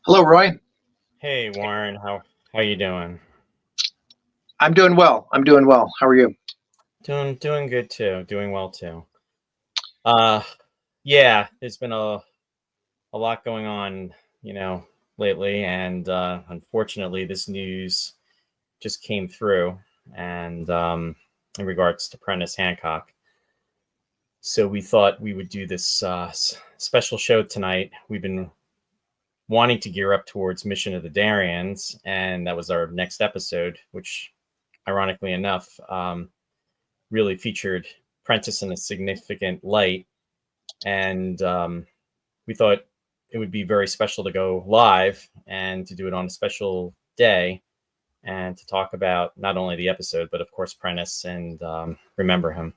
Hello, Roy. Hey Warren, how you doing? I'm doing well. I'm doing well. How are you? Doing good too. Doing well too. Uh yeah, there's been a lot going on, you know, lately, and unfortunately this news just came through, and in regards to Prentis Hancock. So we thought we would do this special show tonight. We've been wanting to gear up towards Mission of the Darians, and that was our next episode, which ironically enough really featured Prentice in a significant light, and we thought it would be very special to go live and to do it on a special day and to talk about not only the episode but of course Prentice and remember him.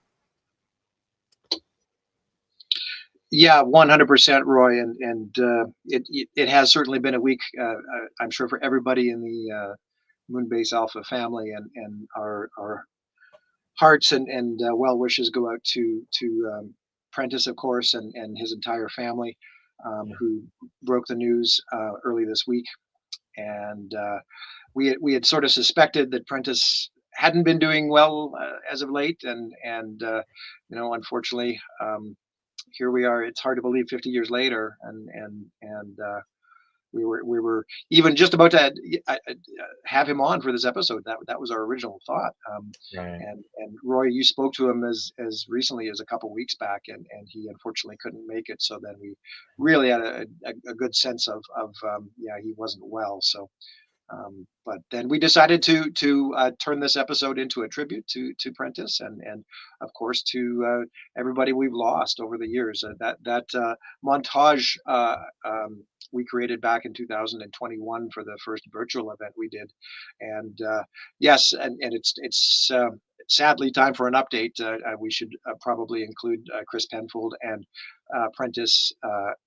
Yeah, 100%, Roy. And it has certainly been a week. I'm sure for everybody in the Moonbase Alpha family, and our hearts and well wishes go out to Prentice, of course, and his entire family, Yeah. who broke the news early this week. And we had sort of suspected that Prentice hadn't been doing well as of late, and unfortunately, here we are. It's hard to believe 50 years later, and we were even just about to have him on for this episode. That was our original thought. Right. And Roy, you spoke to him as recently as a couple weeks back, and he unfortunately couldn't make it. So then we really had a good sense of yeah, he wasn't well. So but then we decided to turn this episode into a tribute to Prentice, and of course to everybody we've lost over the years. That montage we created back in 2021 for the first virtual event we did, and yes, and it's sadly time for an update. We should probably include Chris Penfold and Prentice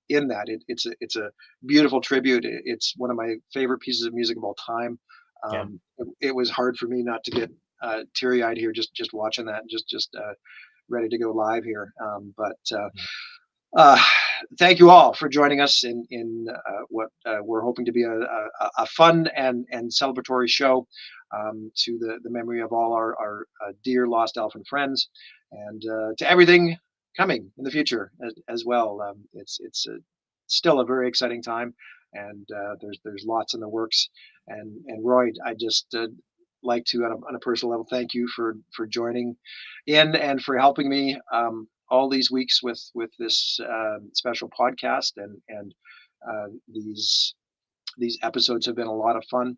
in that. It's a beautiful tribute. It's one of my favorite pieces of music of all time. Yeah. It was hard for me not to get teary-eyed here just watching that, just ready to go live here. But uh, thank you all for joining us in what we're hoping to be a fun and celebratory show to the memory of all our dear lost elfin friends, and to everything coming in the future as well. It's still a very exciting time, and there's lots in the works. And Roy, I just like to on a personal level thank you for joining in and for helping me all these weeks with this special podcast, and these episodes have been a lot of fun,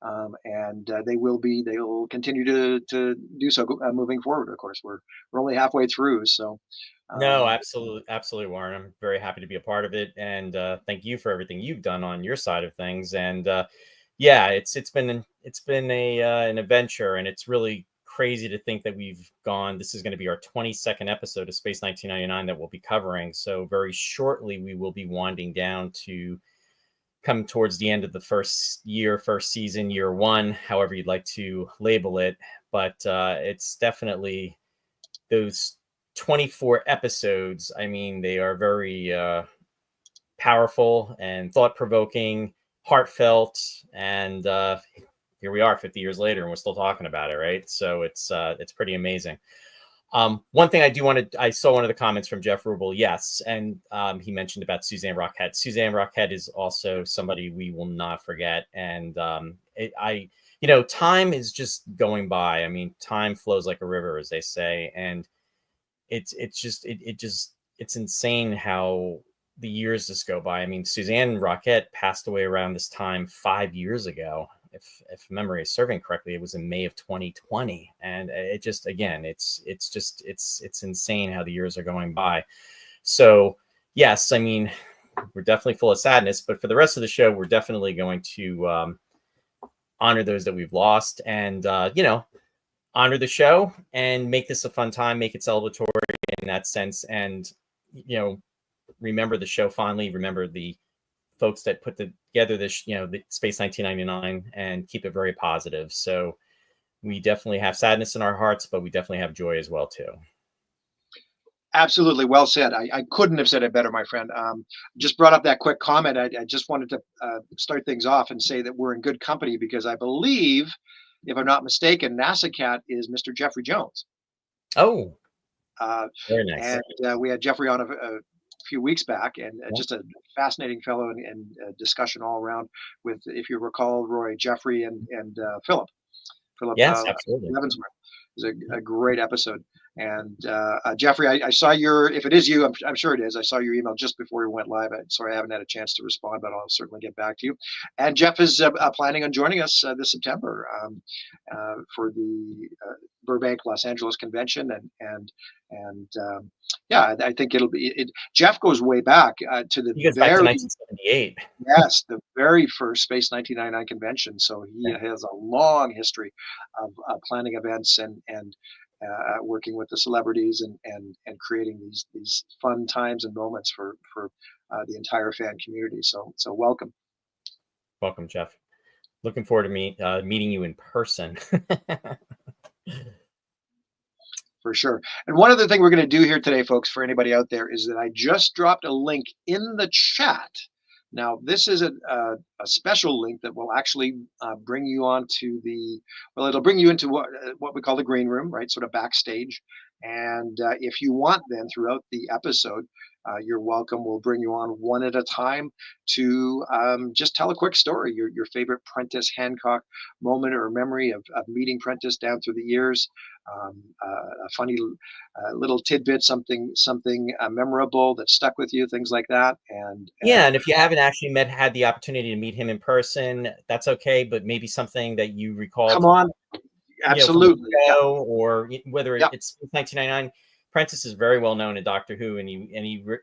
and they will continue to do so moving forward. Of course, we're only halfway through, so No, um, absolutely, Warren. I'm very happy to be a part of it, and thank you for everything you've done on your side of things. And yeah, it's been a an adventure, and it's really crazy to think that we've gone. This is going to be our 22nd episode of Space 1999 that we'll be covering. So very shortly, we will be winding down to come towards the end of the first year, first season, year one, however you'd like to label it. But it's definitely those 24 episodes. I mean, they are very powerful and thought provoking, heartfelt, and here we are 50 years later and we're still talking about it, right? So it's pretty amazing. One thing I do want to, I saw one of the comments from Jeff Rubel, yes, and he mentioned about Suzanne Rockhead. Suzanne Rockhead is also somebody we will not forget, and time is just going by. I mean, time flows like a river, as they say, and it's insane how the years just go by. I mean, Suzanne Rockette passed away around this time 5 years ago. If memory is serving correctly, it was in May of 2020, and it just again, it's insane how the years are going by. So yes, I mean, we're definitely full of sadness, but for the rest of the show, we're definitely going to honor those that we've lost, and honor the show and make this a fun time, make it celebratory in that sense, and remember the show fondly, remember the folks that put together this, the Space 1999, and keep it very positive. So we definitely have sadness in our hearts, but we definitely have joy as well too. Absolutely, well said. I couldn't have said it better, my friend. Just brought up that quick comment. I just wanted to start things off and say that we're in good company because I believe, if I'm not mistaken, NASA Cat is Mr. Jeffrey Jones. Oh, Uh, very nice. and we had Jeffrey on a few weeks back, and Yeah. just a fascinating fellow and discussion all around with, if you recall, Roy, Jeffrey, and Philip Yes, absolutely. Leavenworth. It was a great episode. And Jeffrey, I saw your, if it is you, I'm sure it is. I saw your email just before we went live. Sorry, I haven't had a chance to respond, but I'll certainly get back to you. And Jeff is planning on joining us this September for the Burbank Los Angeles convention, and yeah, I think it'll be. Jeff goes way back to the He goes back to very 1978. yes, the very first Space 1999 convention. So he Yeah. has a long history of planning events and working with the celebrities and creating these fun times and moments for the entire fan community. So welcome. Welcome, Jeff. Looking forward to meeting you in person. For sure. And one other thing we're going to do here today, folks, for anybody out there, is that I just dropped a link in the chat. Now, this is a special link that will actually bring you onto well, it'll bring you into what we call the green room, right? Sort of backstage. And if you want, then throughout the episode, you're welcome. We'll bring you on one at a time to just tell a quick story, your favorite Prentis Hancock moment or memory of meeting Prentis down through the years. A funny little tidbit, something memorable that stuck with you, things like that. Yeah, and if you haven't actually had the opportunity to meet him in person, that's okay. But maybe something that you recall Come from, on, from the absolutely, yeah, show, or whether yeah, it's 1999. Prentice is very well known in Doctor Who, and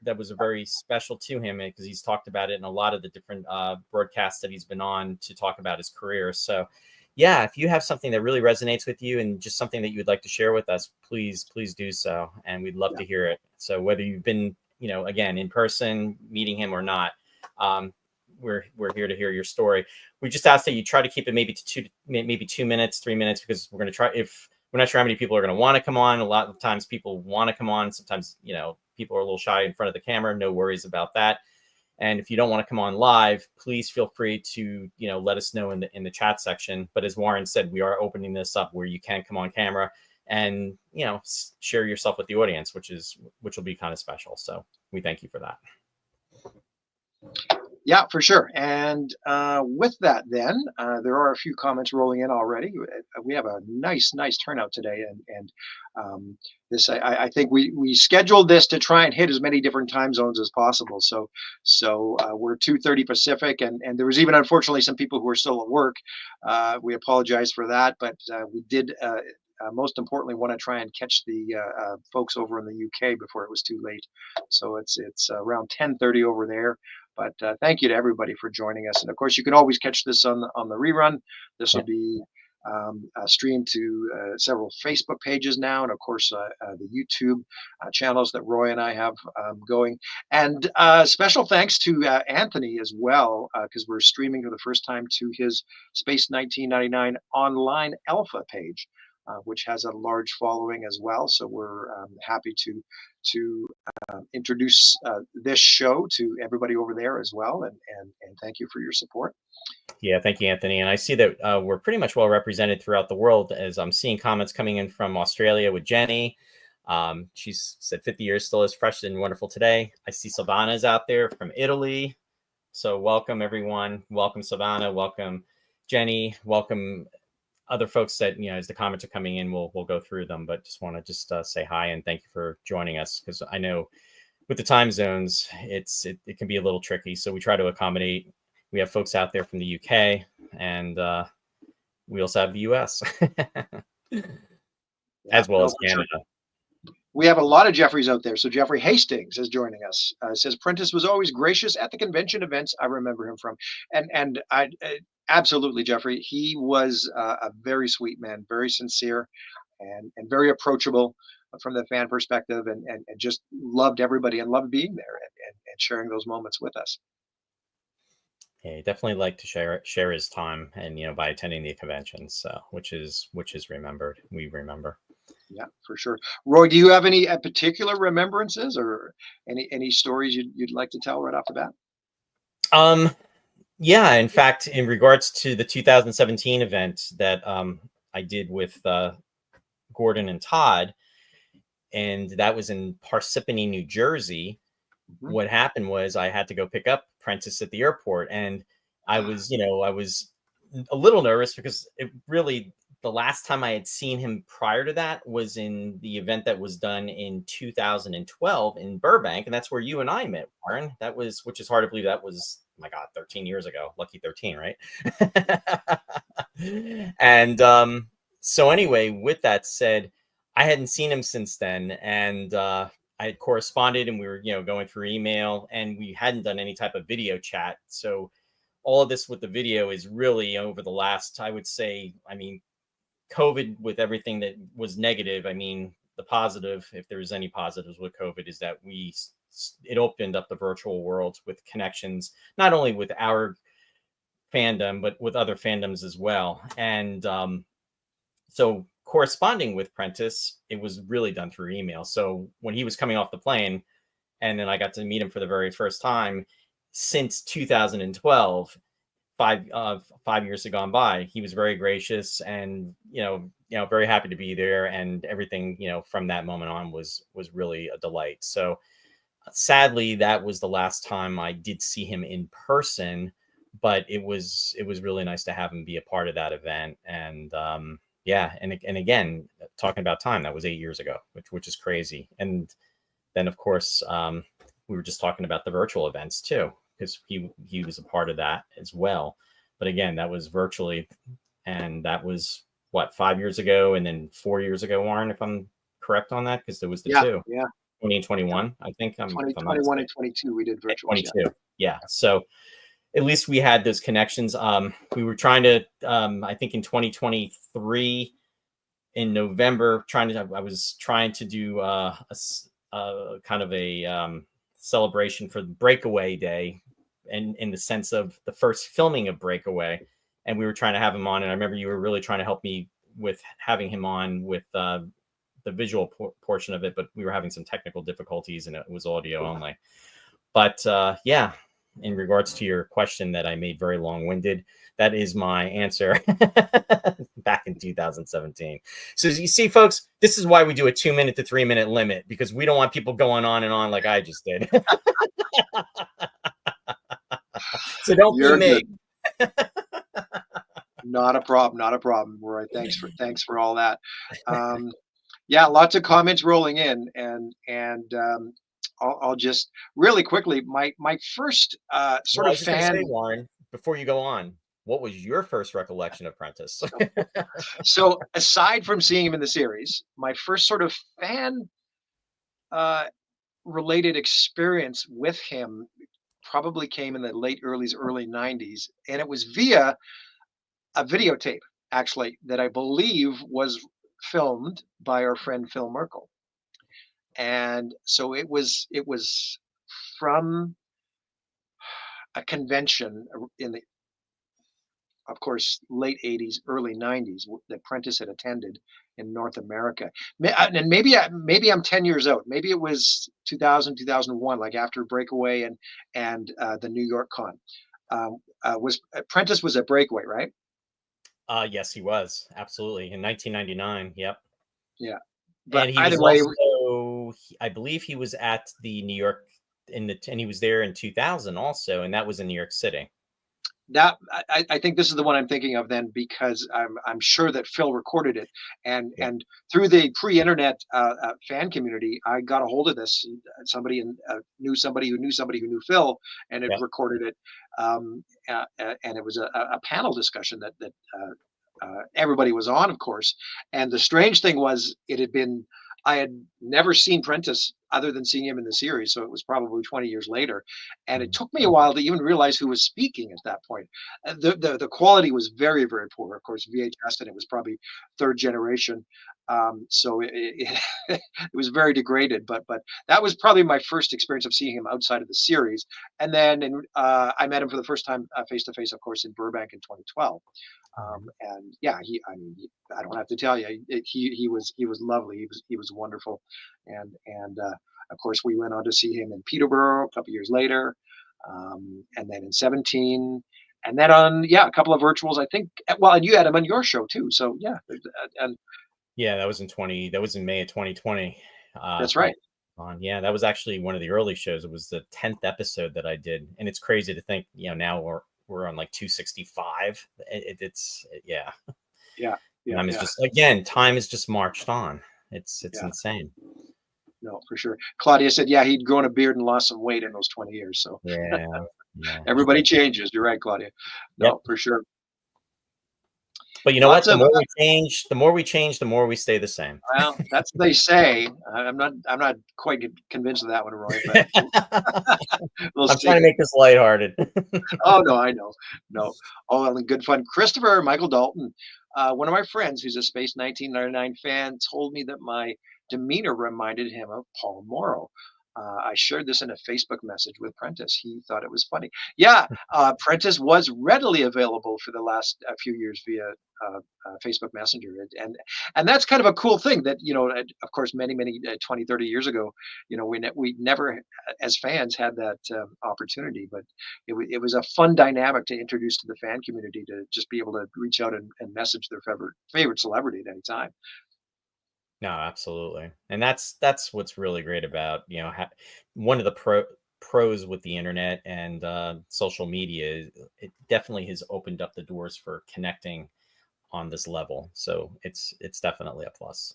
that was a very special to him because he's talked about it in a lot of the different broadcasts that he's been on to talk about his career. So, yeah, if you have something that really resonates with you and just something that you would like to share with us, please do so, and we'd love to hear it. So whether you've been, again, in person, meeting him or not, we're here to hear your story. We just ask that you try to keep it maybe 2 minutes, 3 minutes, because we're going to try. If we're not sure how many people are going to want to come on, a lot of times people want to come on. Sometimes, people are a little shy in front of the camera. No worries about that. And if you don't want to come on live, please feel free to, let us know in the chat section. But as Warren said, we are opening this up where you can come on camera and, share yourself with the audience, which will be kind of special. So we thank you for that. Yeah, for sure. And with that, then there are a few comments rolling in already. We have a nice turnout today, and this I think we scheduled this to try and hit as many different time zones as possible. So we're 2:30 Pacific, and there was even unfortunately some people who are still at work. We apologize for that, but we did. Most importantly, want to try and catch the folks over in the UK before it was too late. So it's around 10:30 over there. But thank you to everybody for joining us. And of course, you can always catch this on the rerun. This will be streamed to several Facebook pages now, and of course the YouTube channels that Roy and I have going. And special thanks to Anthony as well, because we're streaming for the first time to his Space 1999 online alpha page, which has a large following as well. So we're happy to introduce this show to everybody over there as well, and thank you for your support. Yeah, thank you, Anthony. And I see that we're pretty much well represented throughout the world, as I'm seeing comments coming in from Australia with Jenny. She said 50 years still is fresh and wonderful today. I see Silvana's out there from Italy. So welcome, everyone. Welcome, Silvana. Welcome, Jenny. Welcome, other folks that, as the comments are coming in, we'll go through them, but just want to say hi and thank you for joining us, because I know with the time zones, it can be a little tricky. So we try to accommodate. We have folks out there from the UK, and we also have the US, as well as Canada. Sure. We have a lot of Jeffreys out there. So Jeffrey Hastings is joining us. Says Prentice was always gracious at the convention events. I remember him from, and I absolutely, Jeffrey. He was a very sweet man, very sincere, and very approachable from the fan perspective, and just loved everybody and loved being there and sharing those moments with us. Yeah, he definitely liked to share his time, and by attending the conventions, which is remembered. We remember. Yeah, for sure. Roy, do you have any particular remembrances or any stories you'd like to tell right off the bat? Um, yeah, in fact, in regards to the 2017 event that I did with Gordon and Todd, and that was in Parsippany, New Jersey. Mhm. What happened was I had to go pick up Prentice at the airport, and I was a little nervous because it really the last time I had seen him prior to that was in the event that was done in 2012 in Burbank, and that's where you and I met, Warren. That was, which is hard to believe, that was, oh my God, 13 years ago. Lucky 13, right? And so anyway, with that said, I hadn't seen him since then, and I had corresponded, and we were, going through email, and we hadn't done any type of video chat. So all of this with the video is really over the last, I would say, I mean, COVID, with everything that was negative, I mean, the positive, if there's any positives with COVID, is that it opened up the virtual world with connections, not only with our fandom, but with other fandoms as well. And so corresponding with Prentice, it was really done through email. So when he was coming off the plane, and then I got to meet him for the very first time since 2012, 5 years had gone by. He was very gracious, and very happy to be there, and everything from that moment on was really a delight. So sadly, that was the last time I did see him in person, but it was really nice to have him be a part of that event. And yeah, and again, talking about time, that was 8 years ago, which is crazy. And then of course, we were just talking about the virtual events too, because he was a part of that as well. But again, that was virtually, and that was what, 5 years ago, and then 4 years ago, Warren, if I'm correct on that, because there was the Yeah, two. yeah. 20 and Yeah. 21, I think, if I'm not 2021 and mistaken. 22, we did Yeah, virtuals. Yeah. 22. Yeah. So at least we had those connections. We were trying to, I think in 2023 in November, I was trying to do a kind of a celebration for the Breakaway Day, and in the sense of the first filming of Breakaway, and we were trying to have him on. And I remember you were really trying to help me with having him on with the visual portion of it, but we were having some technical difficulties, and it was audio only. But yeah, in regards to your question that I made very long-winded, that is my answer back in 2017. So as you see, folks, this is why we do a 2-minute to 3-minute limit, because we don't want people going on and on like I just did. So don't be You're me. good. Not a problem. Not a problem. Roy, thanks for all that. Um, yeah, lots of comments rolling in, and I'll just really quickly my first Well, sort I of was just going to say, fan. Warren, before you go on, what was your first recollection of Prentice? So aside from seeing him in the series, my first sort of fan uh, related experience with him probably came in the late early 90s, and it was via a videotape, actually, that I believe was filmed by our friend Phil Merkel. And so it was from a convention in the, of course, late 80s, early 90s that Prentice had attended in North America. And maybe I'm 10 years out. Maybe it was 2000, 2001, like after Breakaway and the New York Con. Was Prentice was at Breakaway, right? Yes, he was, absolutely, in 1999. Yep. Yeah. But And he either was way, also, I believe he was at the New York and he was there in 2000 also, and that was in New York City. that I think this is the one I'm thinking of then, because I'm sure that Phil recorded it, and Yeah. and through the pre-internet fan community, I got a hold of this. Somebody knew somebody who knew somebody who knew Phil, and had Yeah. recorded it, and it was a panel discussion that everybody was on, of course. And the strange thing was, I had never seen Prentice other than seeing him in the series, so it was probably 20 years later, and it Mhm. took me a while to even realize who was speaking at that point. The quality was very, very poor, of course, VHS, and it was probably third generation. So it was very degraded, but that was probably my first experience of seeing him outside of the series. And then I met him for the first time face to face, of course, in Burbank in 2012. And yeah, I don't have to tell you, he was lovely. He was wonderful, and of course we went on to see him in Peterborough a couple years later, and then in 17, and then on a couple of virtuals. I think well, and you had him on your show too. So yeah, and Yeah, that was in 20. That was in May of 2020. that's That right. on. Yeah, that was actually one of the early shows. It was the 10th episode that I did, and it's crazy to think. Now we're on like 265. Yeah. Yeah, yeah, Time is yeah, just again. Time has just marched on. It's yeah. insane. No, for sure. Claudia said, yeah, he'd grown a beard and lost some weight in those 20 years. So Yeah. Yeah. everybody changes. You're right, Claudia. Yep. No, for sure. But you know Lots what? The of more we change, the more we stay the same. well, that's what they say. I'm not quite convinced of that one, Roy, but we'll I'm see. trying to make this lighthearted. Oh no, I know. No. Oh, well, good fun. Christopher Michael Dalton, one of my friends who's a Space 1999 fan, told me that my demeanor reminded him of Paul Morrow. I shared this in a Facebook message with Prentice. He thought it was funny. Yeah, Prentice was readily available for the last few years via Facebook Messenger, and that's kind of a cool thing that of course, many 20, 30 years ago, we never as fans had that opportunity, but it was a fun dynamic to introduce to the fan community to just be able to reach out and message their favorite celebrity at any time. No, absolutely. And that's what's really great about, one of the pros with the internet and social media is it definitely has opened up the doors for connecting on this level. So it's definitely a plus.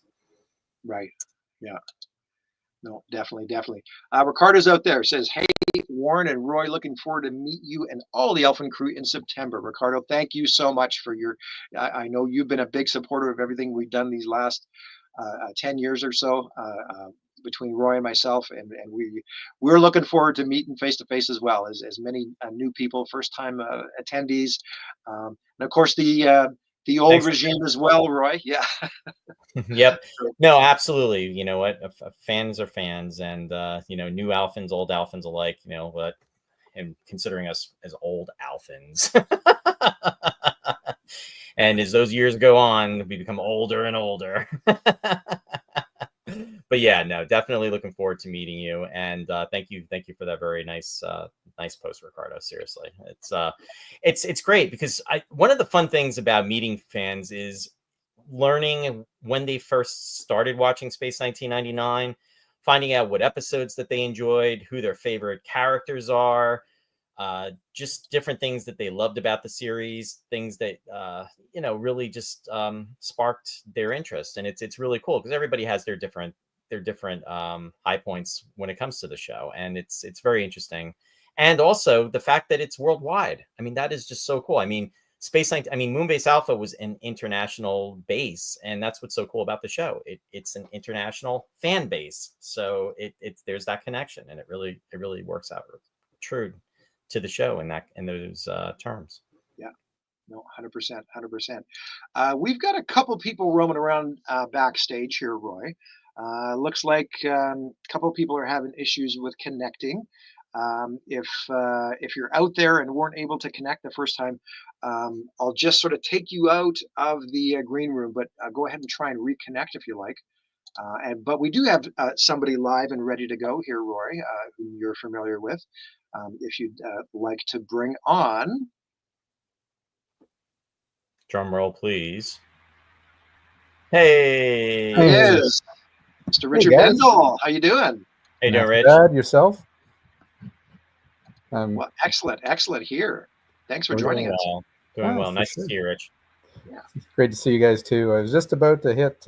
Right. Yeah. No, definitely, definitely. Ricardo's out there says, "Hey, Warren and Roy, looking forward to meet you and all the Elfin crew in September." Ricardo, thank you so much for your. I know you've been a big supporter of everything we've done these last 10 years or so between Roy and myself, and we're looking forward to meeting face to face as well as many new people, first time attendees, and of course the old Thanks. regime as well, Roy. Yeah. Yep. No, absolutely. You know what? Fans are fans, and new Alphans, old Alphans alike. You know what? And considering us as old Alphans, and as those years go on, we become older and older. But yeah, no, definitely looking forward to meeting you, and thank you for that very nice post, Ricardo. Seriously, it's great because one of the fun things about meeting fans is learning when they first started watching Space 1999, finding out what episodes that they enjoyed, who their favorite characters are, just different things that they loved about the series, things that really just sparked their interest. And it's really cool because everybody has their different high points when it comes to the show, and it's very interesting. And also the fact that it's worldwide. I mean, that is just so cool. I mean, Moonbase Alpha was an international base, and that's what's so cool about the show. It's an international fan base, so there's that connection, and it really works out true to the show in those terms. Yeah. No, 100%, 100%. We've got a couple people roaming around backstage here, Roy. Looks like a couple people are having issues with connecting. If you're out there and weren't able to connect the first time, I'll just sort of take you out of the green room, but go ahead and try and reconnect if you like. But we do have somebody live and ready to go here, Roy, who you're familiar with. If you'd like to bring on. Drum roll, please. Hey. It is Mr. Richard Bendall. How you doing? Hey, doing, Rich? Bad, yourself? Well, excellent here. Thanks for joining us. Doing well. Nice to see you, Rich. Yeah, great to see you guys too. I was just about to hit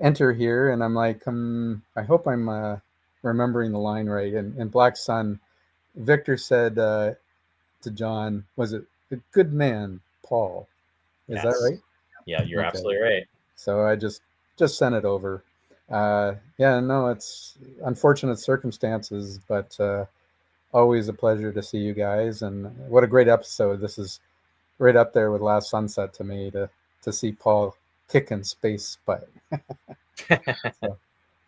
enter here, and I'm like, I hope I'm remembering the line right. And in Black Sun, Victor said to John, "Was it a good man, Paul?" Is that right? Yeah, you're absolutely right. So I just sent it over. Yeah, no, it's unfortunate circumstances, but always a pleasure to see you guys. And what a great episode. This is right up there with Last Sunset to me, to see Paul kicking space butt. So,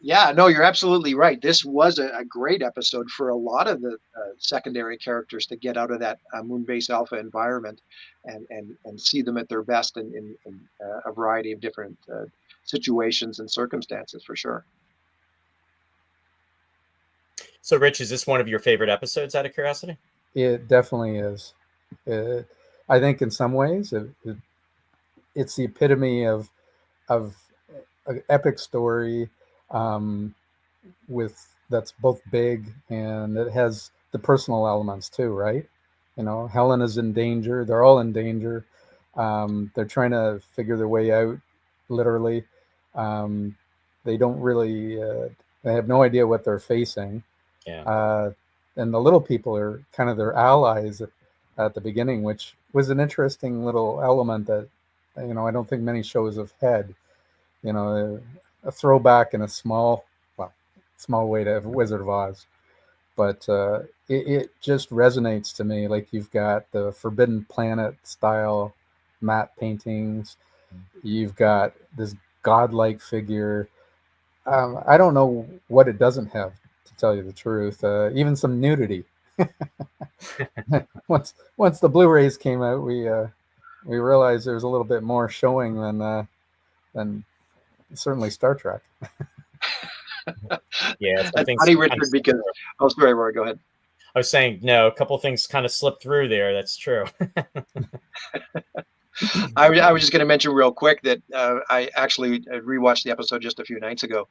Yeah, no, you're absolutely right. This was a great episode for a lot of the secondary characters to get out of that Moonbase Alpha environment and see them at their best in a variety of different situations and circumstances, for sure. So, Rich, is this one of your favorite episodes out of curiosity? it definitely is. I think in some ways it's the epitome of an epic story, um, with that's both big and it has the personal elements too, right? Helen is in danger. They're all in danger. They're trying to figure their way out, literally. Um, they don't really. They have no idea what they're facing. Yeah. And the little people are kind of their allies at the beginning, which was an interesting little element that I don't think many shows have had. A throwback in a small way to Wizard of Oz, but it just resonates to me. Like, you've got the Forbidden Planet style matte paintings, you've got this godlike figure. I don't know what it doesn't have, to tell you the truth. Even some nudity. once the Blu-rays came out, we realized there was a little bit more showing than certainly Star Trek. Yeah, some That's things funny, kind of Richard, slip because through. sorry, Roy, go ahead. I was saying, no, a couple things kind of slipped through there. That's true. I was just going to mention real quick that I actually rewatched the episode just a few nights ago,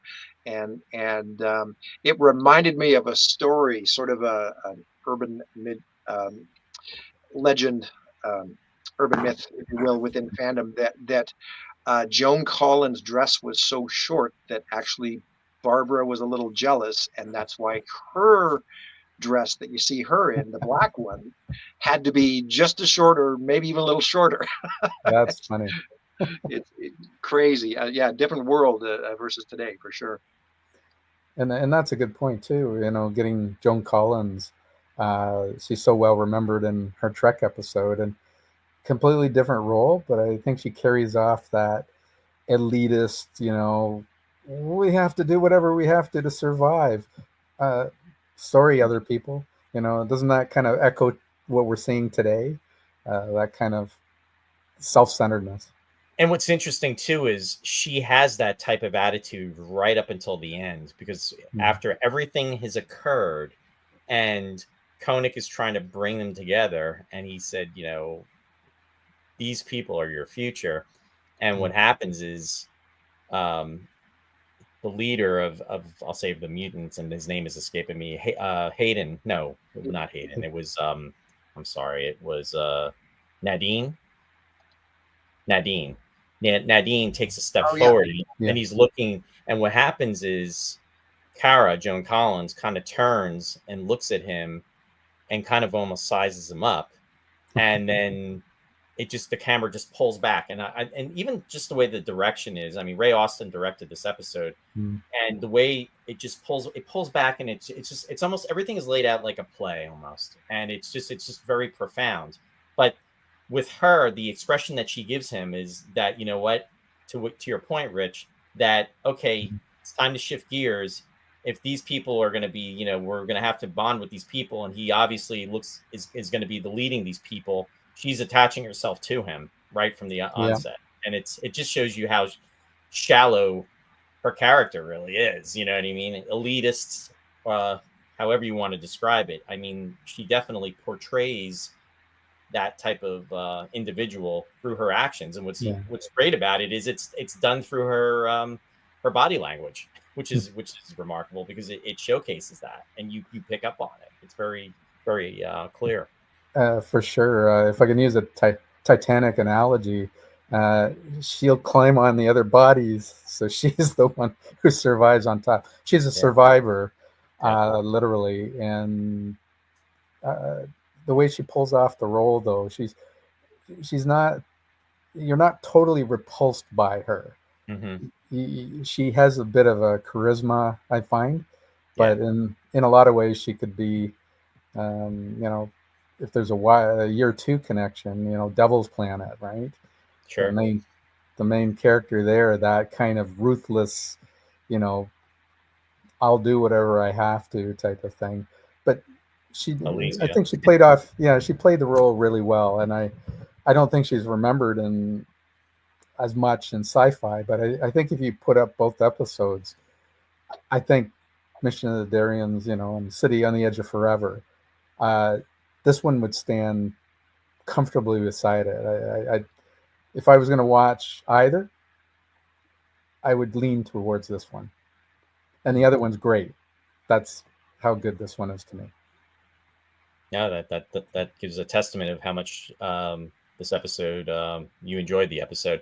and it reminded me of a story, sort of an urban legend, urban myth, if you will, within fandom, that Joan Collins' dress was so short that actually Barbara was a little jealous, and that's why her dress that you see her in, the black one, had to be just as short or maybe even a little shorter. That's funny. It's crazy. Yeah, different world versus today, for sure. And that's a good point too. Getting Joan Collins, she's so well remembered in her Trek episode, and completely different role, but I think she carries off that elitist. We have to do whatever we have to survive. Sorry, other people. Doesn't that kind of echo what we're seeing today? That kind of self-centeredness. And what's interesting too is she has that type of attitude right up until the end, because after everything has occurred and Koenig is trying to bring them together, and he said, these people are your future. And what happens is the leader of I'll say the mutants, and his name is escaping me. Hayden. No, not Hayden. It was I'm sorry. It was Nadine. Nadine takes a step forward, and he's looking. And what happens is Kara, Joan Collins, kind of turns and looks at him, and kind of almost sizes him up, and then the camera just pulls back, and even just the way the direction is. I mean, Ray Austin directed this episode, and the way it just pulls back, and it's almost everything is laid out like a play almost, and it's just very profound. But with her, the expression that she gives him is that, to your point, Rich, that okay, it's time to shift gears. If these people are going to be, we're going to have to bond with these people, and he obviously is going to be the leading these people. She's attaching herself to him right from the onset. And it just shows you how shallow her character really is. You know what I mean? Elitists, however you want to describe it. I mean, she definitely portrays that type of individual through her actions. And what's great about it is it's done through her body language, which is remarkable, because it showcases that, and you pick up on it. It's very, very clear. For sure. If I can use a Titanic analogy, she'll climb on the other bodies, so she's the one who survives on top. She's a survivor, literally. And the way she pulls off the role, though, she's not. You're not totally repulsed by her. She has a bit of a charisma, I find, but in a lot of ways she could be, if there's a year two connection, Devil's Planet, right? Sure. And the main character there, that kind of ruthless, you know, I'll do whatever I have to type of thing. But I Alicia. think she played off, yeah, she played the role really well. And I don't think she's remembered in as much in sci-fi, but I think if you put up both episodes, I think Mission of the Darians, you know, and City on the Edge of Forever, uh, this one would stand comfortably beside it. If I was going to watch either, I would lean towards this one, and the other one's great. That's how good this one is to me. Yeah, that gives a testament of how much this episode you enjoyed the episode.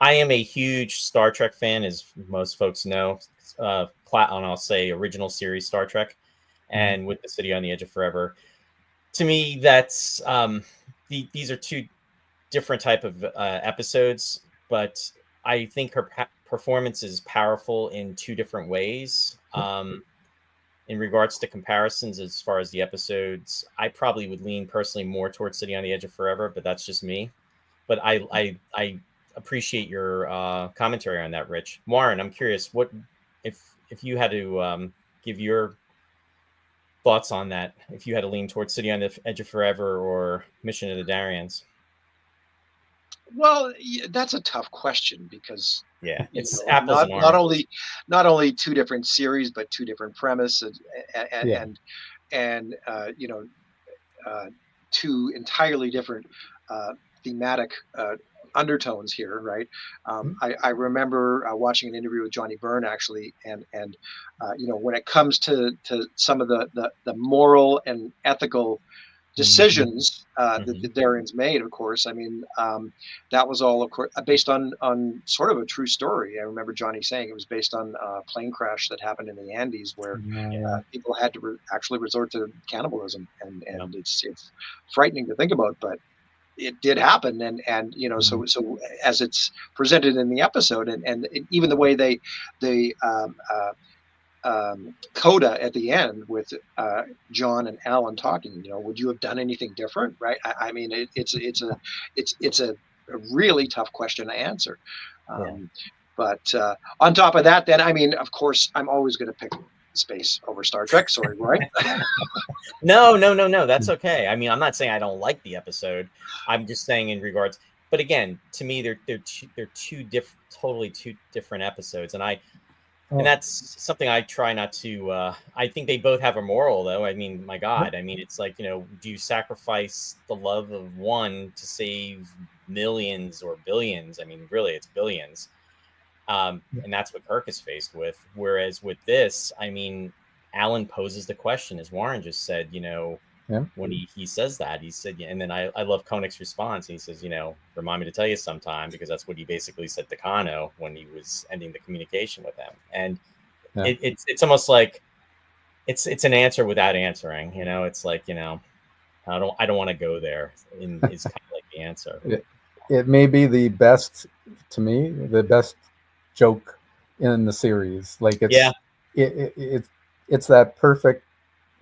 I am a huge Star Trek fan, as most folks know. And I'll say original series Star Trek, and with the City on the Edge of Forever. To me, that's these are two different type of episodes, but I think her performance is powerful in two different ways. In regards to comparisons, as far as the episodes, I probably would lean personally more towards City on the Edge of Forever, but that's just me. But I appreciate your commentary on that, Rich. Warren, I'm curious, what if you had to give your thoughts on that? If you had to lean towards City on the Edge of Forever or Mission of the Darians? Well, that's a tough question because Yeah, it's apples and not oranges. only two different series, but two different premises, and two entirely different thematic undertones here, right? I remember watching an interview with Johnny Byrne actually, and when it comes to some of the moral and ethical decisions that the Darians made, of course. I mean, that was all, of course, based on sort of a true story. I remember Johnny saying it was based on a plane crash that happened in the Andes where people had to actually resort to cannibalism, and it's frightening to think about, but it did happen, and so as it's presented in the episode, and even the way they coda at the end with John and Alan talking. Would you have done anything different? Right? I mean, it's a really tough question to answer. But on top of that, then I mean, of course, I'm always going to pick space over Star Trek. Sorry, Roy. No. That's okay. I mean, I'm not saying I don't like the episode. I'm just saying in regards. But again, to me, they're totally two different episodes, and that's something I try not to. I think they both have a moral, though. I mean, my God, I mean, it's like, do you sacrifice the love of one to save millions or billions? I mean, really, it's billions. And that's what Kirk is faced with. Whereas with this, I mean, Alan poses the question, as Warren just said, when he says that, he said, and then I love Koenig's response. He says, remind me to tell you sometime, because that's what he basically said to Kano when he was ending the communication with him. And it's almost like it's an answer without answering. It's like, I don't want to go there. Is kind of like the answer. It may be the best, to me, the best joke in the series. Like it's that perfect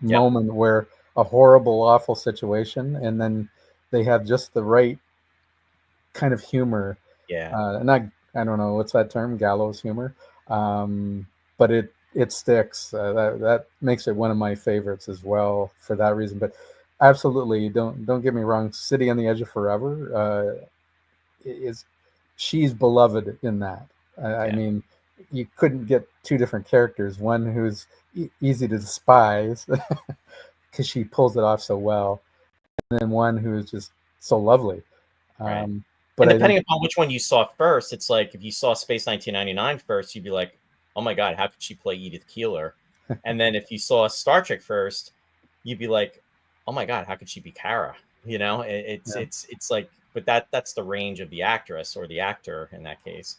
moment where a horrible, awful situation, and then they have just the right kind of humor. Not, I don't know what's that term, gallows humor, but it sticks. That makes it one of my favorites as well for that reason. But absolutely, don't get me wrong. City on the Edge of Forever she's beloved in that. I mean, you couldn't get two different characters. One who's easy to despise because she pulls it off so well, and then one who's just so lovely. Right. But depending upon which one you saw first, it's like if you saw Space 1999 first, you'd be like, "Oh my God, how could she play Edith Keeler?" And then if you saw Star Trek first, you'd be like, "Oh my God, how could she be Kara?" It's like, but that's the range of the actress or the actor in that case.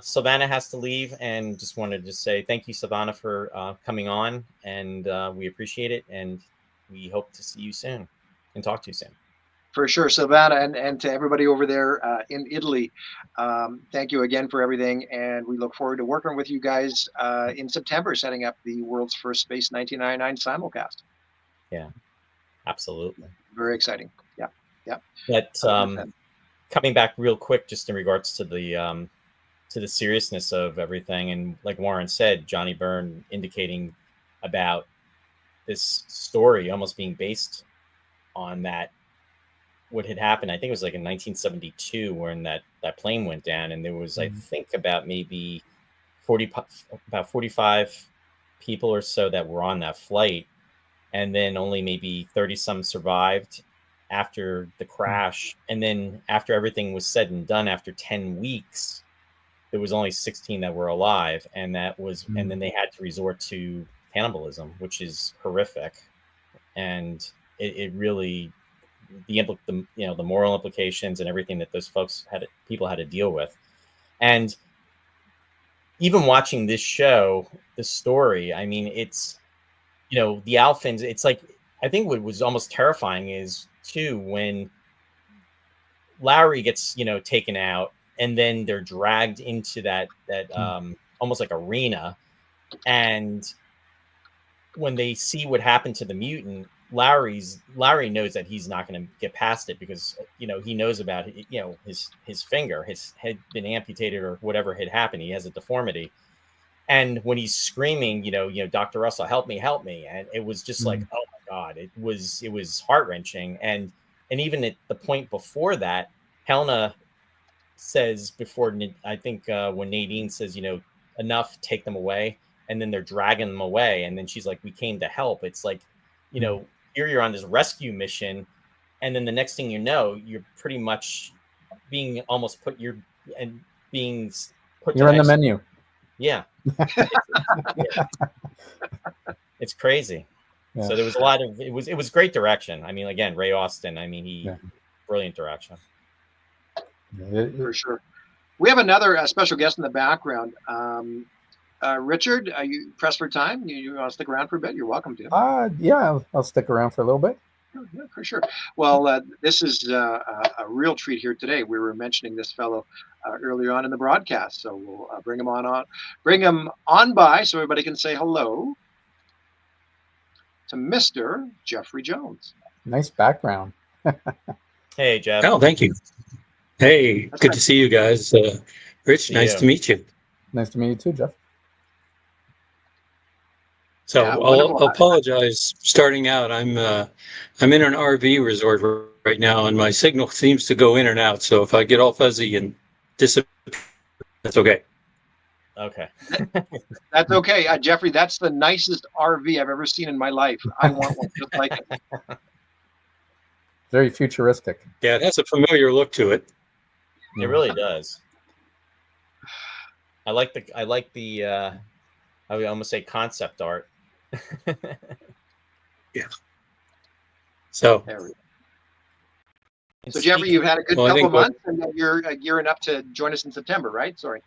Savannah has to leave, and just wanted to say thank you, Savannah, for coming on, and we appreciate it, and we hope to see you soon and talk to you soon. For sure, Savannah, and to everybody over there in Italy, thank you again for everything, and we look forward to working with you guys in September, setting up the world's first Space 1999 simulcast. Yeah, absolutely. Very exciting. Yeah. But coming back real quick, just in regards to the seriousness of everything, and like Warren said, Johnny Byrne indicating about this story almost being based on that, what had happened. I think it was like in 1972 when that plane went down, and there was I think about maybe 45 people or so that were on that flight, and then only maybe 30 some survived after the crash. And then after everything was said and done, after 10 weeks, there was only 16 that were alive, and and then they had to resort to cannibalism, which is horrific. And it really, the moral implications and everything that those people had to deal with. And even watching this show, the story, I mean, it's, the Alphans, it's like, I think what was almost terrifying is too, when Larry gets, taken out, and then they're dragged into that almost like arena. And when they see what happened to the mutant, Larry knows that he's not going to get past it, because, he knows about it, his finger, had been amputated or whatever had happened. He has a deformity. And when he's screaming, Dr. Russell, help me. And it was just like, oh my God, it was heart wrenching. And even at the point before that, Helena says before, I think when Nadine says, enough, take them away. And then they're dragging them away. And then she's like, we came to help. It's like, here you're on this rescue mission. And then the next thing you know, you're pretty much being almost you're on the menu. Yeah. It's crazy. Yeah. So there was a lot of, it was great direction. I mean, again, Ray Austin, brilliant direction. For sure. We have another special guest in the background. Richard, are you pressed for time? You want to stick around for a bit? You're welcome to. Yeah, I'll stick around for a little bit. Yeah, for sure. Well, this is a real treat here today. We were mentioning this fellow earlier on in the broadcast, so we'll bring him on by so everybody can say hello to Mr. Jeffrey Jones. Nice background. Hey, Jeff. Oh, thank you. Hey, that's good to see you guys. Rich, nice to meet you. Nice to meet you too, Jeff. So I'll apologize starting out. I'm in an RV resort right now, and my signal seems to go in and out. So if I get all fuzzy and disappear, that's okay. Okay. That's okay. Jeffrey, that's the nicest RV I've ever seen in my life. I want one just like it. Very futuristic. Yeah, it has a familiar look to it. It really does. I like the I would almost say concept art. Yeah. So Jeffrey, you've had a good couple of months, and you're gearing up to join us in September, right? Sorry.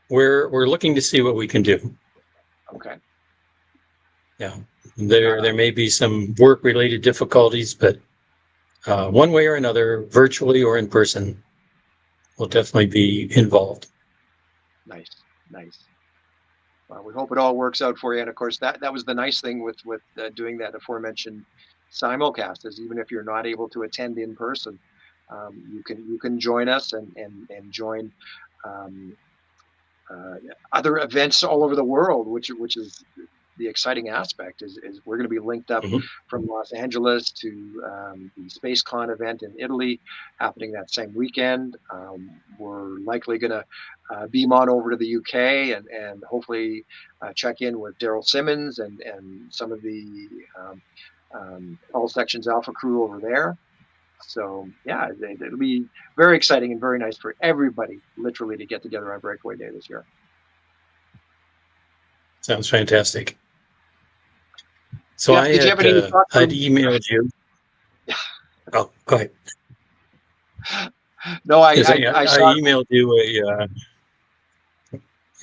We're looking to see what we can do. Okay. Yeah. There may be some work-related difficulties, but one way or another, virtually or in person, we'll definitely be involved. Nice. Well, we hope it all works out for you. And of course, that was the nice thing with doing that aforementioned simulcast, is even if you're not able to attend in person, you can join us and join other events all over the world, which is the exciting aspect is we're going to be linked up from Los Angeles to the SpaceCon event in Italy happening that same weekend. We're likely going to beam on over to the UK and hopefully check in with Daryl Simmons and some of the all sections Alpha crew over there. So yeah, it'll be very exciting and very nice for everybody literally to get together on Breakaway Day this year. Sounds fantastic. So Jeff, I'd emailed you. Oh, go ahead. No, I emailed you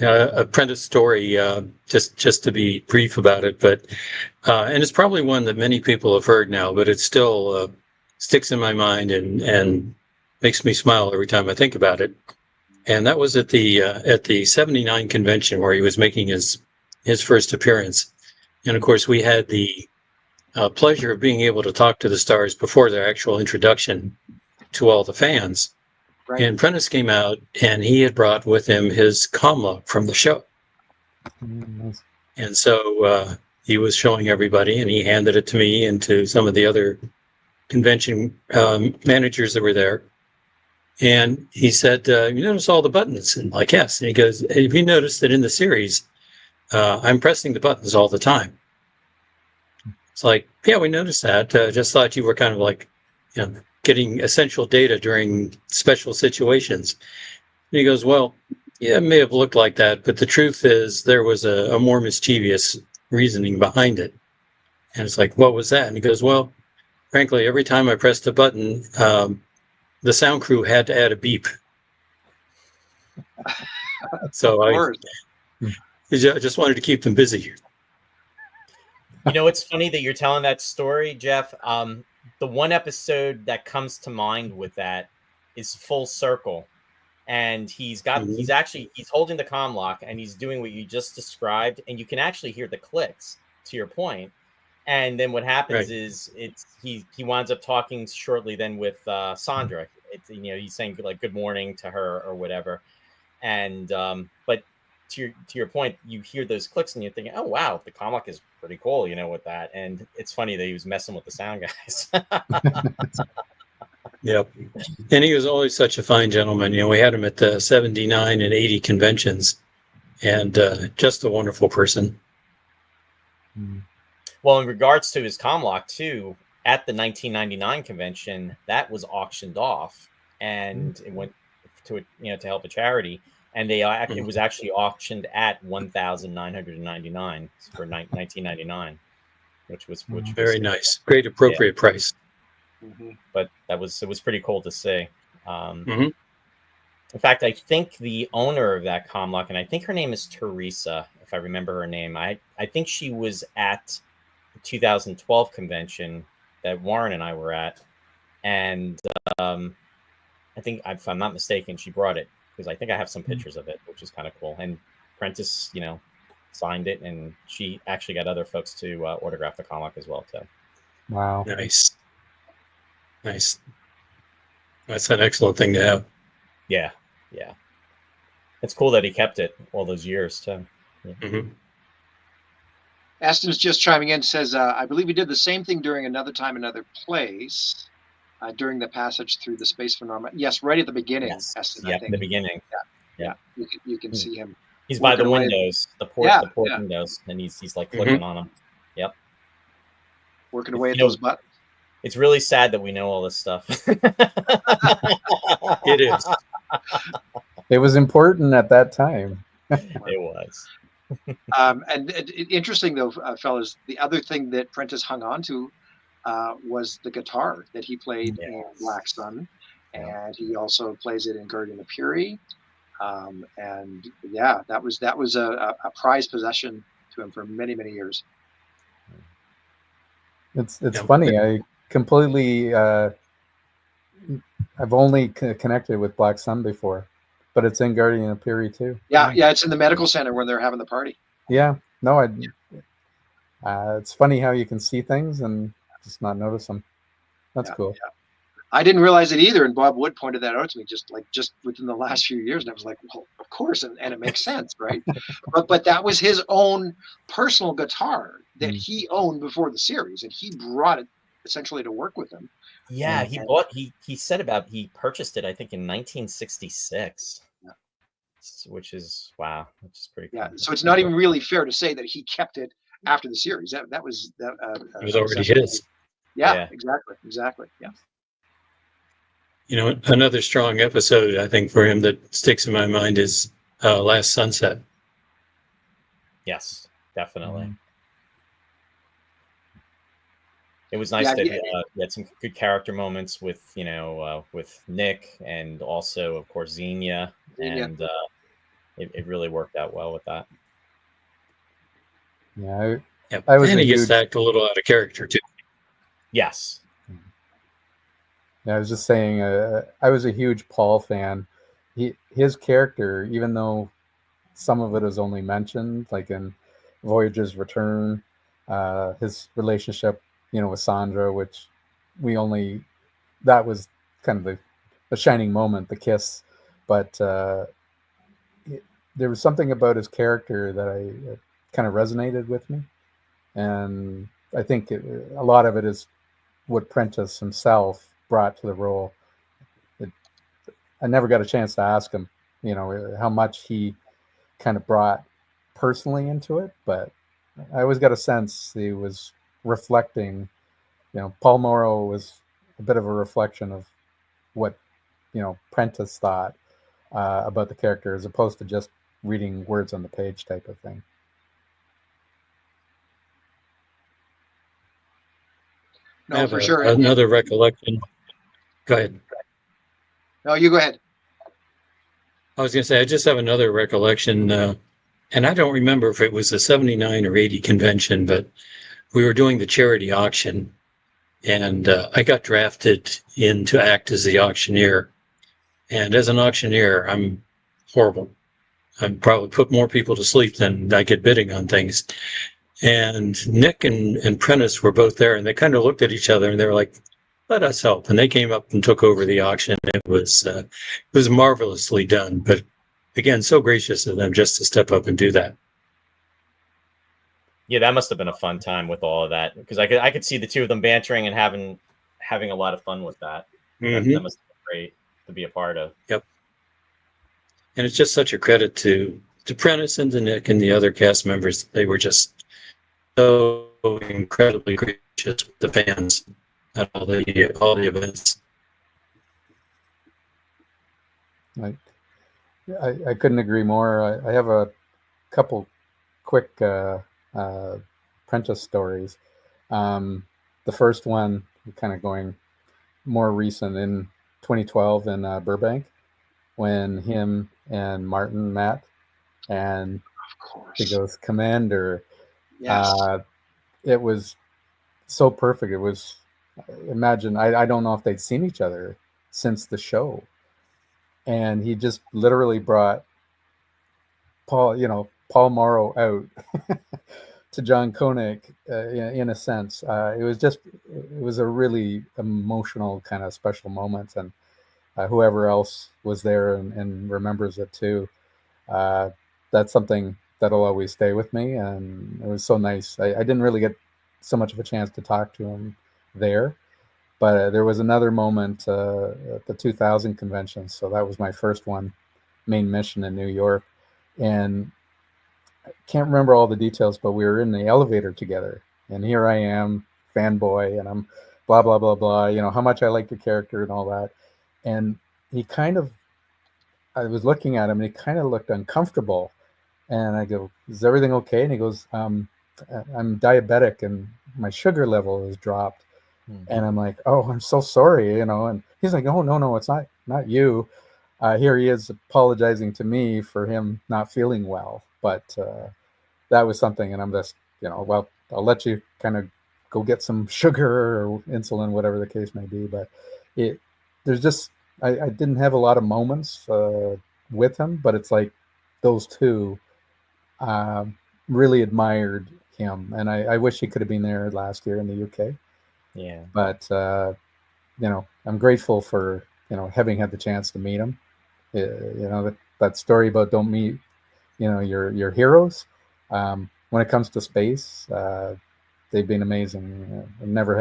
a Prentis story, just to be brief about it, but and it's probably one that many people have heard now, but it still sticks in my mind and makes me smile every time I think about it. And that was at the 79 convention where he was making his first appearance. And of course, we had the pleasure of being able to talk to the stars before their actual introduction. to all the fans. Right. And Prentis came out, and he had brought with him his comm from the show. Nice. And so he was showing everybody, and he handed it to me and to some of the other convention managers that were there. And he said, you notice all the buttons? And like, yes. And he goes, have you noticed that in the series, I'm pressing the buttons all the time? It's like, yeah, we noticed that. Just thought you were kind of like, getting essential data during special situations. And he goes, well, yeah, it may have looked like that, but the truth is there was a more mischievous reasoning behind it. And it's like, what was that? And he goes, well, frankly, every time I pressed a button, the sound crew had to add a beep. So I just wanted to keep them busy. It's funny that you're telling that story, Jeff. The one episode that comes to mind with that is Full Circle. And he's holding the comm lock and he's doing what you just described. And you can actually hear the clicks, to your point. And then what happens is he winds up talking shortly then with Sandra. He's saying like good morning to her or whatever. And but to your point, you hear those clicks and you're thinking, oh wow, the comm lock is pretty cool, with that. And it's funny that he was messing with the sound guys. Yep. And he was always such a fine gentleman. We had him at the 79 and 80 conventions, and just a wonderful person. Well, in regards to his comm lock too, at the 1999 convention, that was auctioned off, and it went to to help a charity, and it was actually auctioned at $1,999 for 1999, which was very nice, great appropriate price. But it was pretty cool to see. In fact, I think the owner of that comm lock, and I think her name is Teresa, if I remember her name. I think she was at the 2012 convention that Warren and I were at, and I think, if I'm not mistaken, she brought it because I think I have some pictures of it, which is kind of cool. And Prentis, signed it, and she actually got other folks to autograph the comm lock as well too. Wow, nice. That's an excellent thing to have. Yeah. It's cool that he kept it all those years too. Aston's just chiming in, says, I believe we did the same thing during Another Time, Another Place, during the passage through the space phenomenon. Yes, right at the beginning, Yes. Aston, Yeah, I think. in the beginning. Yeah. You can see him. He's by the away. windows, the port windows, and he's like clicking on them. Yep. Working away at those buttons. It's really sad that we know all this stuff. It is. it was important at that time. It was. And interesting though, fellas, the other thing that Prentis hung on to was the guitar that he played in Black Sun, and he also plays it in Guardian of Fury. And yeah, that was a prized possession to him for many, many years. It's funny. I completely I've only connected with Black Sun before, but it's in Guardian of Fury too. Yeah, it's in the medical center when they're having the party. Yeah, no, it's funny how you can see things and just not notice them. That's cool. Yeah. I didn't realize it either, and Bob Wood pointed that out to me just within the last few years, and I was like, well, of course, and it makes sense, right? but that was his own personal guitar that he owned before the series, and he brought it essentially to work with him. Yeah, he purchased it, I think, in 1966. Which is pretty cool. Yeah, so it's not even really fair to say that he kept it after the series. That was it was already his. Yeah, exactly. Yeah. Another strong episode I think for him that sticks in my mind is Last Sunset. Definitely. It was nice that he had some good character moments with Nick and also, of course, Xenia. And it really worked out well with that. Yeah, I was. And he gets to act a little out of character too. Yes. Yeah, I was just saying, I was a huge Paul fan. His character, even though some of it is only mentioned, like in Voyager's Return, his relationship, with Sandra, which that was kind of the shining moment, the kiss. But there was something about his character that I kind of resonated with me, and I think a lot of it is what Prentis himself brought to the role. I never got a chance to ask him, how much he kind of brought personally into it, but I always got a sense he was reflecting. Paul Morrow was a bit of a reflection of what Prentice thought about the character, as opposed to just reading words on the page type of thing. No, for sure. Another recollection. Go ahead. No, you go ahead. I was going to say, I just have another recollection, and I don't remember if it was the 79 or 80 convention, but we were doing the charity auction, and I got drafted in to act as the auctioneer. And as an auctioneer, I'm horrible. I probably put more people to sleep than I get bidding on things. And Nick and Prentice were both there, and they kind of looked at each other, and they were like, let us help. And they came up and took over the auction. It was marvelously done. But again, so gracious of them just to step up and do that. Yeah, that must have been a fun time with all of that, because I could see the two of them bantering and having a lot of fun with that. Mm-hmm. That must have been great to be a part of. Yep. And it's just such a credit to Prentice and to Nick and the other cast members. They were just so incredibly gracious with the fans at all the events. I couldn't agree more. I have a couple quick Prentice stories. The first one, kind of going more recent, in 2012 in Burbank, when him and Martin met, and he goes, Commander. Yes. It was so perfect. It was, imagine, I don't know if they'd seen each other since the show. And he just literally brought Paul Morrow out to John Koenig, in a sense. It was a really emotional kind of special moment. And whoever else was there and remembers it too, that's something that'll always stay with me. And it was so nice. I didn't really get so much of a chance to talk to him there, but there was another moment at the 2000 convention. So that was my first main mission in New York. And I can't remember all the details, but we were in the elevator together. And here I am, fanboy, and I'm blah, blah, blah, blah, how much I like the character and all that. And I was looking at him, and he kind of looked uncomfortable. And I go, is everything okay? And he goes, I'm diabetic and my sugar level has dropped. Mm-hmm. And I'm like, oh, I'm so sorry, and he's like, oh, no, it's not you. Here he is apologizing to me for him not feeling well. But that was something, and I'm just, well, I'll let you kind of go get some sugar or insulin, whatever the case may be. But there's just, I didn't have a lot of moments with him, but it's like those two really admired him. And I wish he could have been there last year in the UK. Yeah. But, I'm grateful for, having had the chance to meet him. That story about don't meet, your heroes. When it comes to space, they've been amazing. I've never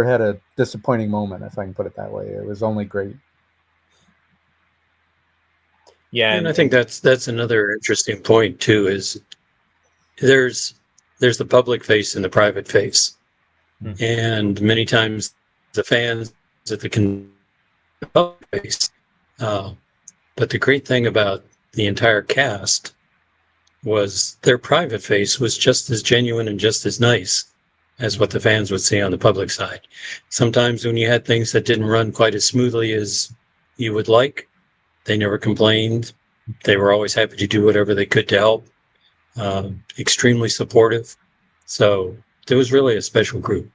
had a disappointing moment, if I can put it that way. It was only great. Yeah, and I think that's another interesting point too. Is there's the public face and the private face, and many times the fans at the public face. But the great thing about the entire cast was their private face was just as genuine and just as nice as what the fans would see on the public side. Sometimes when you had things that didn't run quite as smoothly as you would like, they never complained. They were always happy to do whatever they could to help. Extremely supportive. So it was really a special group.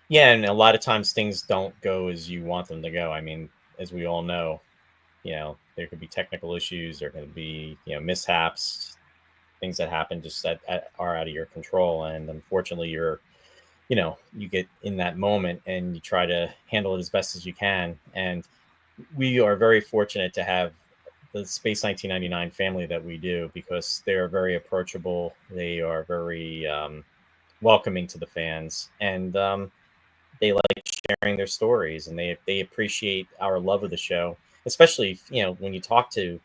Yeah, and a lot of times things don't go as you want them to go. I mean, as we all know, there could be technical issues, there could be, mishaps, things that happen just that are out of your control. And unfortunately, you're you get in that moment and you try to handle it as best as you can. And we are very fortunate to have the Space 1999 family that we do, because they are very approachable. They are very welcoming to the fans, and they like sharing their stories, and they appreciate our love of the show, especially when you talk to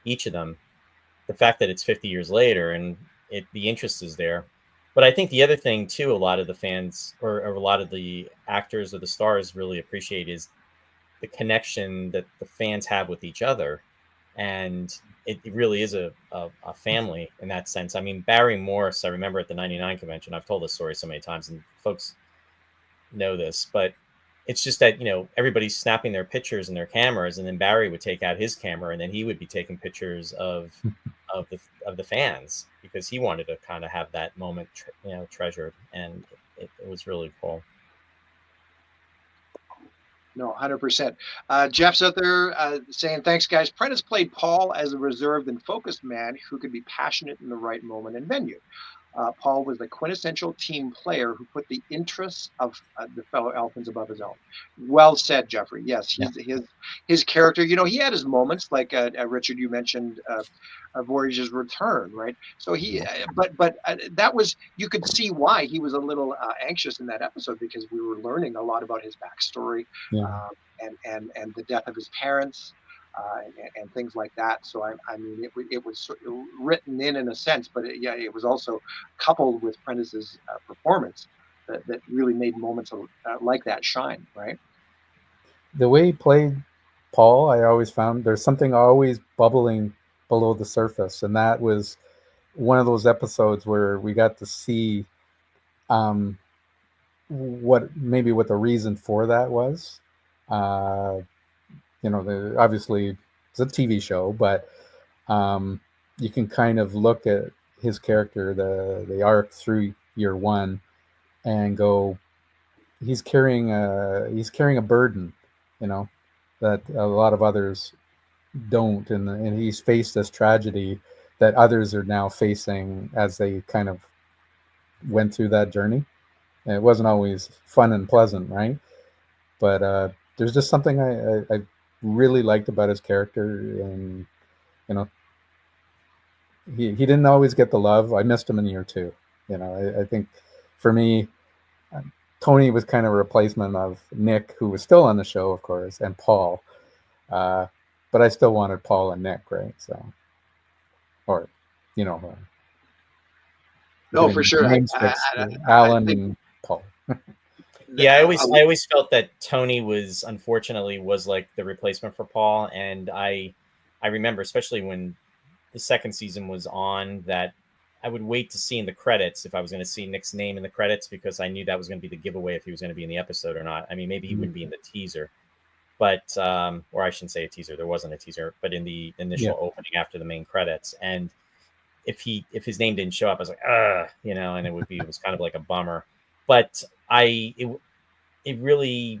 each of them. The fact that it's 50 years later and the interest is there. But I think the other thing too, a lot of the fans or a lot of the actors or the stars really appreciate is the connection that the fans have with each other. And it really is a family in that sense. I mean, Barry Morse, I remember at the 99 convention, I've told this story so many times and folks know this, but it's just that, everybody's snapping their pictures and their cameras, and then Barry would take out his camera and then he would be taking pictures of the fans, because he wanted to kind of have that moment, treasured. And it was really cool. No, 100%. Jeff's out there saying, thanks, guys. Prentice played Paul as a reserved and focused man who could be passionate in the right moment and venue. Paul was the quintessential team player who put the interests of the fellow Elfins above his own. Well said, Jeffrey. Yes, his character, he had his moments, like Richard, you mentioned Voyager's Return, right? So but that was, you could see why he was a little anxious in that episode, because we were learning a lot about his backstory, and the death of his parents. And things like that. So I mean, it was sort of written in a sense, but it was also coupled with Prentice's performance that really made moments like that shine. Right. The way he played Paul, I always found there's something always bubbling below the surface, and that was one of those episodes where we got to see what the reason for that was. Obviously it's a TV show, but you can kind of look at his character, the arc through year one, and go, he's carrying a burden, that a lot of others don't, and he's faced this tragedy that others are now facing as they kind of went through that journey. And it wasn't always fun and pleasant, right? But there's just something I really liked about his character, and he didn't always get the love. I missed him in year two. I think for me, Tony was kind of a replacement of Nick, who was still on the show, of course, and Paul. But I still wanted Paul and Nick, right? So, or no, for sure. Alan and Paul. Yeah, I always felt that Tony was like the replacement for Paul, and I remember, especially when the second season was on, that I would wait to see in the credits if I was going to see Nick's name in the credits, because I knew that was going to be the giveaway if he was going to be in the episode or not. I mean, maybe he wouldn't be in the teaser, but or I shouldn't say a teaser. There wasn't a teaser, but in the initial opening after the main credits, and if his name didn't show up, I was like, and it was kind of like a bummer. But it really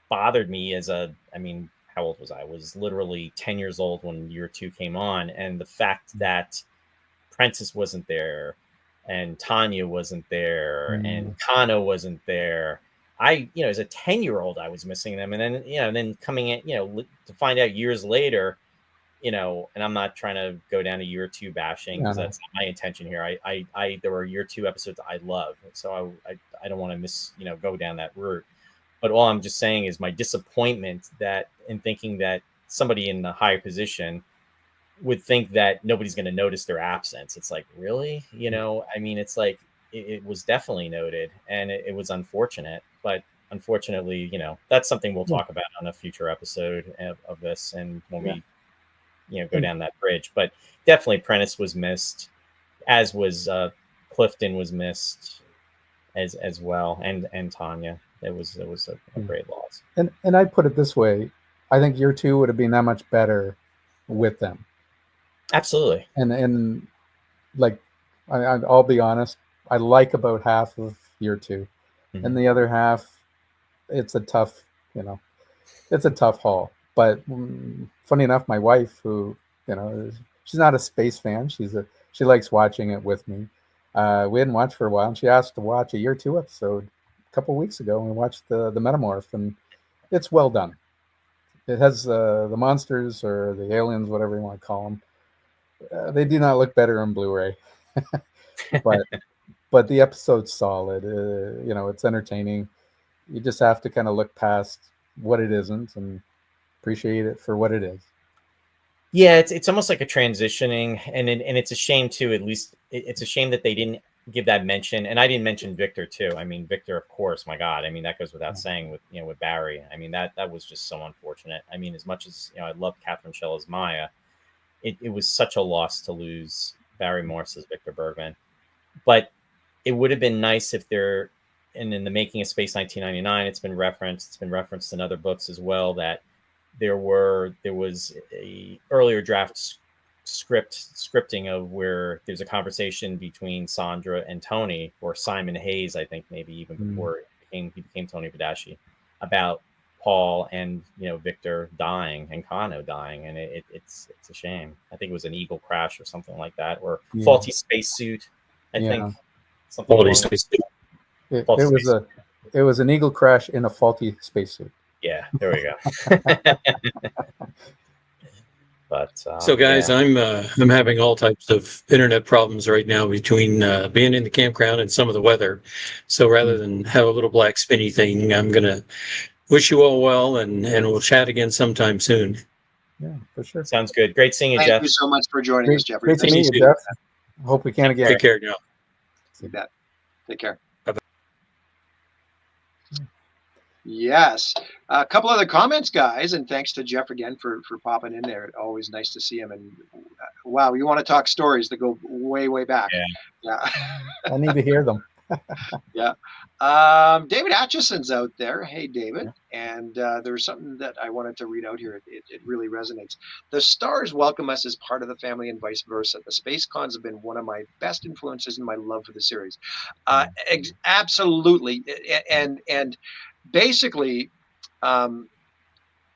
bothered me how old was I? I was literally 10 years old when year two came on. And the fact that Prentice wasn't there, and Tanya wasn't there, and Kano wasn't there. As a 10-year-old, I was missing them. And then coming in, to find out years later, and I'm not trying to go down to year two bashing, because that's not my intention here. There were year two episodes I love, so I don't want to go down that route. But all I'm just saying is my disappointment in thinking that somebody in the higher position would think that nobody's going to notice their absence. It's like, really? It's like, it was definitely noted, and it was unfortunate. But unfortunately, that's something we'll talk about on a future episode of this, and when we go down that bridge. But definitely Prentice was missed, as was Clifton was missed as well, and Tanya. It was a great loss. And I put it this way, I think year two would have been that much better with them. Absolutely. And like, I'll be honest, I like about half of year two, and the other half, it's a tough haul. But funny enough, my wife, who she's not a space fan, she likes watching it with me. We hadn't watched for a while, and she asked to watch a year two episode couple weeks ago, and we watched the Metamorph, and it's well done. It has the monsters or the aliens, whatever you want to call them. They do not look better on Blu-ray, but the episode's solid. It's entertaining. You just have to kind of look past what it isn't and appreciate it for what it is. Yeah, it's almost like a transitioning, and it's a shame too. At least it's a shame that they didn't give that mention, and I didn't mention Victor too. I mean, Victor, of course, my God. I mean, that goes without saying with Barry. I mean, that was just so unfortunate. I mean, as much as I love Catherine Schell as Maya, it was such a loss to lose Barry Morse as Victor Bergman. But it would have been nice if there, and in the making of Space 1999, it's been referenced in other books as well, that there was a earlier draft scripting of where there's a conversation between Sandra and Tony, or Simon Hayes, I think maybe even before he became Tony Badashi, about Paul and Victor dying and Kano dying, and it's a shame. I think it was an Eagle crash or something like that, or faulty spacesuit. I think something faulty spacesuit. It was an Eagle crash in a faulty spacesuit. Yeah, there we go. But so, guys, I'm having all types of internet problems right now between being in the campground and some of the weather. So rather than have a little black spinny thing, I'm gonna wish you all well, and we'll chat again sometime soon. Yeah, for sure. Sounds good. Great seeing you, Jeff. Thank you so much for joining us, Jeffrey. Great to meet you, Jeff. Hope we can again. Take care now. See that. Take care. Bye-bye. Yes. A couple other comments, guys, and thanks to Jeff again for popping in there. Always nice to see him. And wow, you want to talk stories that go way, way back. Yeah. I need to hear them. Yeah. David Atchison's out there. Hey, David. And there's something that I wanted to read out here. It really resonates. The stars welcome us as part of the family and vice versa. The space cons have been one of my best influences in my love for the series. Absolutely. And basically,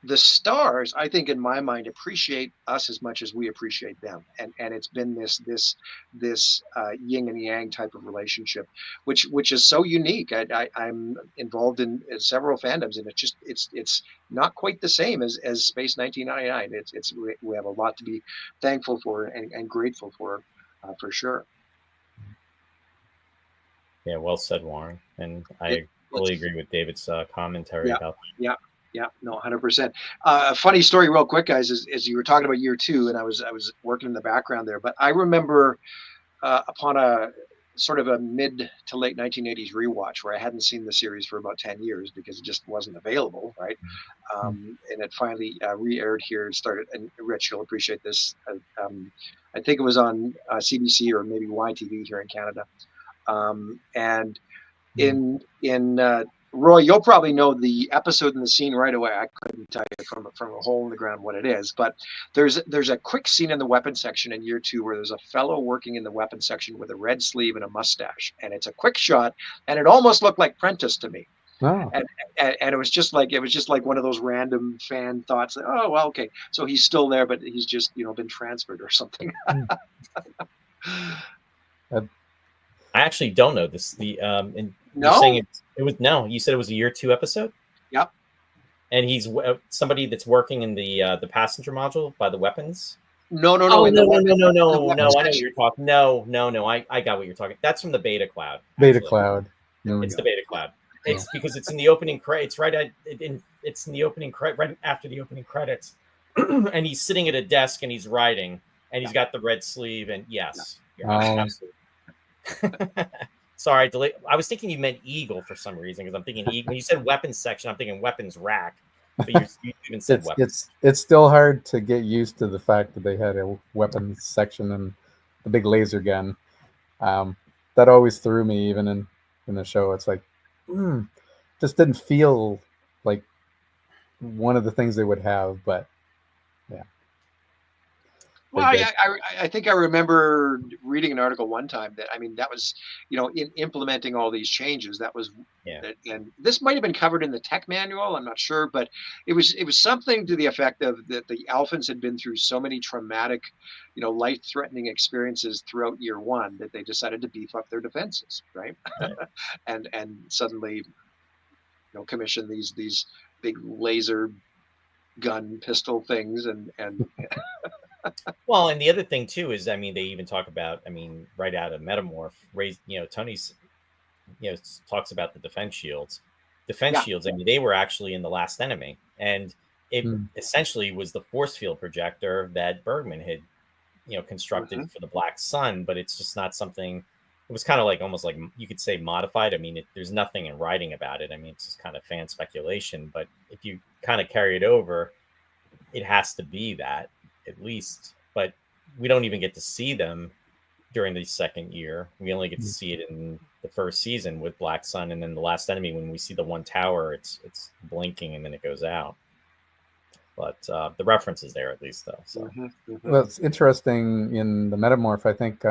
the stars, I think, in my mind, appreciate us as much as we appreciate them, and it's been this yin and yang type of relationship, which is so unique. I'm involved in several fandoms, and it's not quite the same as Space 1999. We have a lot to be thankful for and grateful for sure. Yeah, well said, Warren, and I really agree with David's commentary about that. Yeah, no, 100%. A funny story real quick, guys, is you were talking about year two, and I was working in the background there, but I remember upon a sort of a mid to late 1980s rewatch where I hadn't seen the series for about 10 years because it just wasn't available, right? And it finally re-aired here and started, and Rich, you'll appreciate this. I think it was on CBC or maybe YTV here in Canada. And in Roy, you'll probably know the episode and the scene right away. I couldn't tell you from a hole in the ground what it is, but there's a quick scene in the weapons section in year two where there's a fellow working in the weapons section with a red sleeve and a mustache, and it's a quick shot, and it almost looked like Prentis to me. Oh. And it was just like one of those random fan thoughts. That, oh well, okay, so he's still there, but he's just been transferred or something. I actually don't know this. And no, you're saying it was no. You said it was a year two episode. Yep. And he's somebody that's working in the passenger module by the weapons. No. Oh, no. I know what you're talking. No. I got what you're talking. That's from the Beta Cloud. Beta Cloud. It's the Beta Cloud. It's because it's in the opening credits. It's in the opening credit right after the opening credits, and he's sitting at a desk and he's writing, and he's got the red sleeve. And yes, absolutely. Sorry, I was thinking you meant Eagle for some reason because I'm thinking Eagle. When you said weapons section, I'm thinking weapons rack. But you even said weapons. It's still hard to get used to the fact that they had a weapons section and the big laser gun. That always threw me, even in the show. It's like, just didn't feel like one of the things they would have, but yeah. Well, I think I remember reading an article one time that, that was, in implementing all these changes, that was, and this might have been covered in the tech manual, I'm not sure, but it was something to the effect of that the Alphans had been through so many traumatic, life-threatening experiences throughout year one that they decided to beef up their defenses, right? and suddenly commission these big laser gun pistol things, and Well, and the other thing too is, I mean, they even talk about, I mean, right out of Metamorph, raised, Tony's, talks about the defense shields. Defense yeah, shields, I mean, they were actually in The Last Enemy, and it essentially was the force field projector that Bergman had, constructed for the Black Sun, but it's just not something. It was kind of like almost like you could say modified. I mean, there's nothing in writing about it. I mean, it's just kind of fan speculation. But if you kind of carry it over, it has to be that at least. But we don't even get to see them during the second year. We only get to see it in the first season with Black Sun, and then The Last Enemy. When we see the one tower, it's blinking and then it goes out. But the reference is there at least, though. So. Well, it's interesting in the Metamorph. I think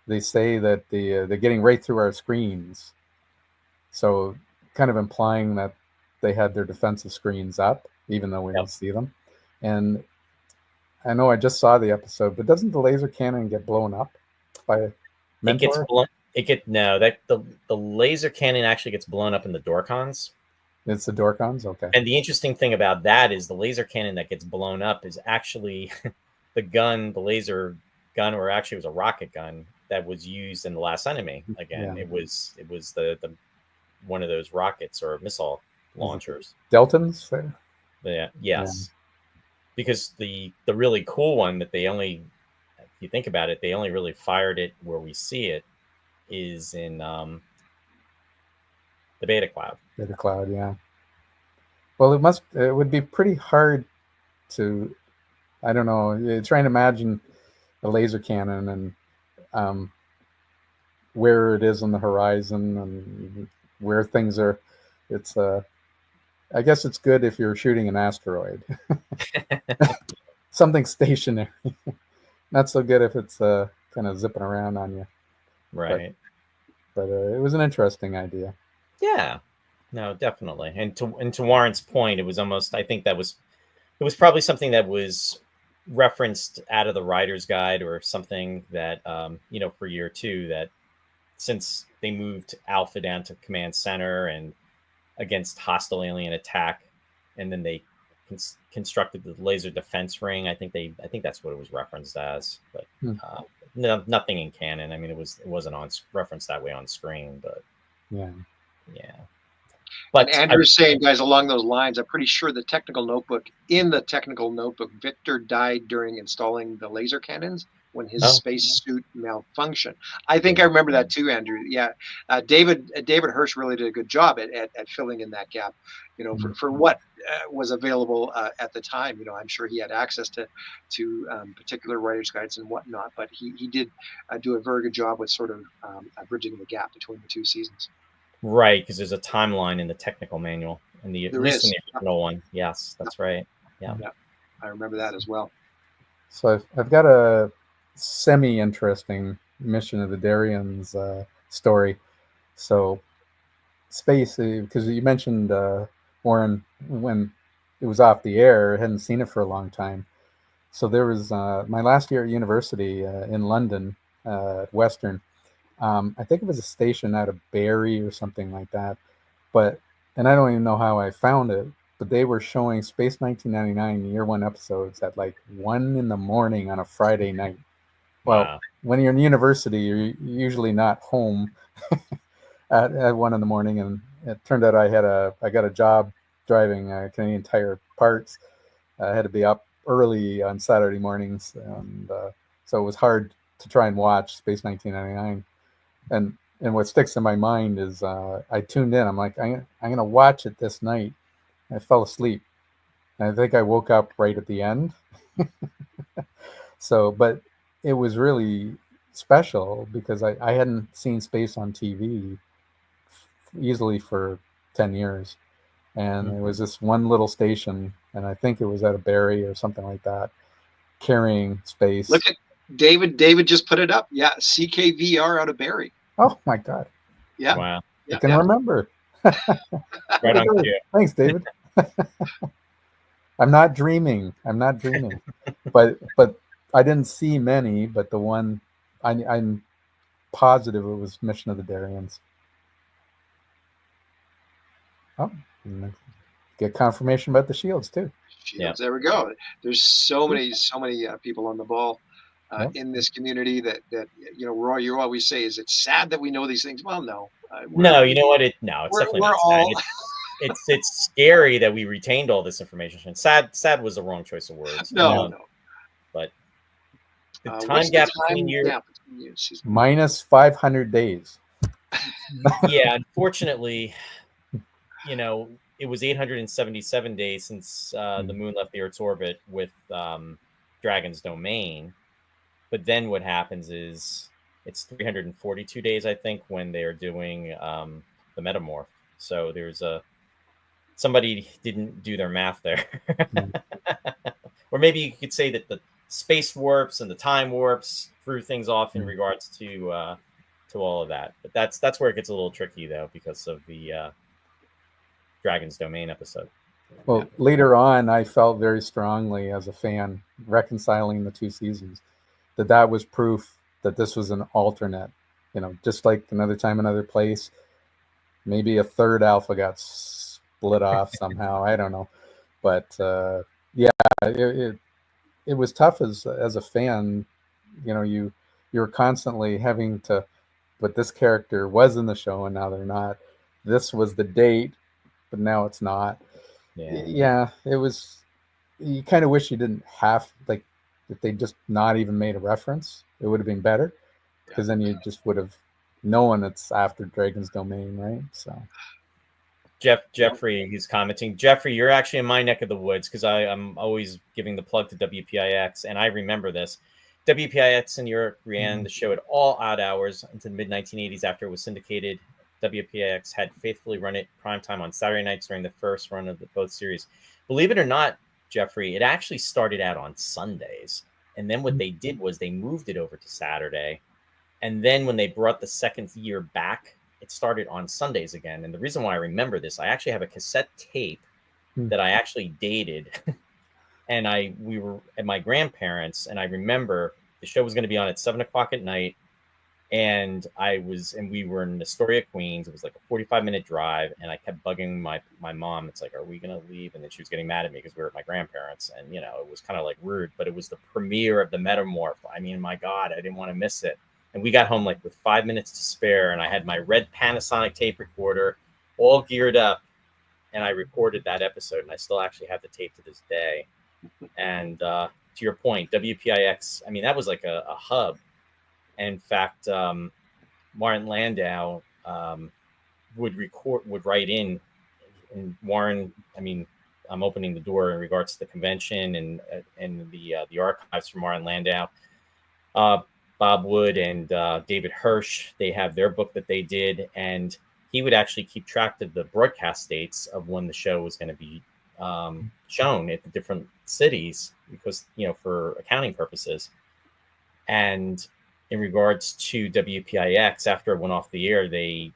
they say that they're getting right through our screens, so kind of implying that they had their defensive screens up, even though we don't see them. And I know I just saw the episode, but doesn't the laser cannon get blown up by Mentor? It gets blown. The laser cannon actually gets blown up in the Dorcons. It's the Dorcons, okay. And the interesting thing about that is the laser cannon that gets blown up is actually the laser gun, or actually it was a rocket gun that was used in The Last Enemy. Again, it was the one of those rockets or missile launchers. Deltons there? Yeah. Yes. Yeah. Because the really cool one that they only, if you think about it, they only really fired it where we see it is in the Beta Cloud. Beta Cloud, yeah. Well, it would be pretty hard to, I don't know, trying to imagine a laser cannon and where it is on the horizon and where things are. It's I guess it's good if you're shooting an asteroid. Something stationary. Not so good if it's kind of zipping around on you. Right. But it was an interesting idea. Yeah. No, definitely. And to Warren's point, it was almost, I think it was probably something that was referenced out of the writer's guide or something that, for year 2, that since they moved Alpha down to Command Center and against hostile alien attack, and then they constructed the laser defense ring. I think that's what it was referenced as, but nothing in canon. I mean, it wasn't referenced that way on screen, but yeah. But Andrew's saying, guys, along those lines, I'm pretty sure in the technical notebook, Victor died during installing the laser cannons when his spacesuit malfunctioned. I think I remember that too, Andrew. Yeah, David Hirsch really did a good job at filling in that gap. For what was available at the time. I'm sure he had access to particular writers' guides and whatnot, but he did do a very good job with sort of bridging the gap between the two seasons. Right, because there's a timeline in the technical manual, at least in the original one. Yes, that's right. Yeah, I remember that as well. So I've got a semi-interesting mission of the Darians story. So space, because you mentioned Warren when it was off the air, I hadn't seen it for a long time. So there was my last year at university in London, at Western. I think it was a station out of Barrie or something like that. And I don't even know how I found it, but they were showing Space 1999 year 1 episodes at like 1 a.m. on a Friday night. Well, when you're in university, you're usually not home at 1 a.m, and it turned out I got a job driving Canadian Tire parts. I had to be up early on Saturday mornings, and so it was hard to try and watch Space 1999. And what sticks in my mind is I tuned in. I'm like, I'm going to watch it this night. I fell asleep. And I think I woke up right at the end. So, but it was really special because I hadn't seen space on TV easily for 10 years. And it was this one little station, and I think it was out of Barrie or something like that, carrying space. Look at David just put it up. Yeah, CKVR out of Barrie. Oh my God! Yeah, wow! I can remember. Right on cue. Thanks, David. I'm not dreaming. but I didn't see many. But the one I'm positive it was Mission of the Darians. Oh, get confirmation about the shields too. Shields. There we go. There's so many people on the ball in this community that Roy, you always say, is it sad that we know these things? Well, no. No, you know what? It's definitely not all... sad. It's scary that we retained all this information. Sad was the wrong choice of words. No. But the time gap between you, minus 500 days. Yeah, unfortunately, it was 877 days since the moon left the Earth's orbit with Dragon's Domain. But then what happens is it's 342 days, I think, when they are doing the Metamorph. So there's somebody didn't do their math there. Or maybe you could say that the space warps and the time warps threw things off in regards to all of that. But that's where it gets a little tricky, though, because of the Dragon's Domain episode. Well, later on, I felt very strongly as a fan, reconciling the two seasons, that was proof that this was an alternate. Just like Another Time, Another Place, maybe a third alpha got split off somehow. I don't know. But it was tough as a fan. You were constantly having to, but this character was in the show and now they're not. This was the date, but now it's not. Yeah, it was. You kind of wish you didn't have, like, if they just not even made a reference, it would have been better, because then you just would have known it's after Dragon's Domain, right? So Jeffrey, he's commenting. Jeffrey, you're actually in my neck of the woods, because I'm always giving the plug to WPIX, and I remember this. WPIX in Europe ran the show at all odd hours into the mid-1980s after it was syndicated. WPIX had faithfully run it primetime on Saturday nights during the first run of both series. Believe it or not, Jeffrey, it actually started out on Sundays. And then what they did was they moved it over to Saturday. And then when they brought the second year back, it started on Sundays again. And the reason why I remember this, I actually have a cassette tape that I actually dated. And we were at my grandparents', and I remember the show was going to be on at 7:00 at night. And we were in Astoria, Queens. It was like a 45-minute drive, and I kept bugging my mom. It's like, are we going to leave? And then she was getting mad at me because we were at my grandparents, and it was kind of like rude, but it was the premiere of the Metamorph. I mean, my God, I didn't want to miss it. And we got home like with 5 minutes to spare, and I had my red Panasonic tape recorder all geared up, and I recorded that episode, and I still actually have the tape to this day. And to your point, WPIX, I mean, that was like a hub. In fact, Martin Landau would write in, and Warren. I mean, I'm opening the door in regards to the convention and the archives from Martin Landau. Bob Wood and David Hirsch, they have their book that they did, and he would actually keep track of the broadcast dates of when the show was going to be shown at the different cities, because for accounting purposes. And in regards to WPIX, after it went off the air, they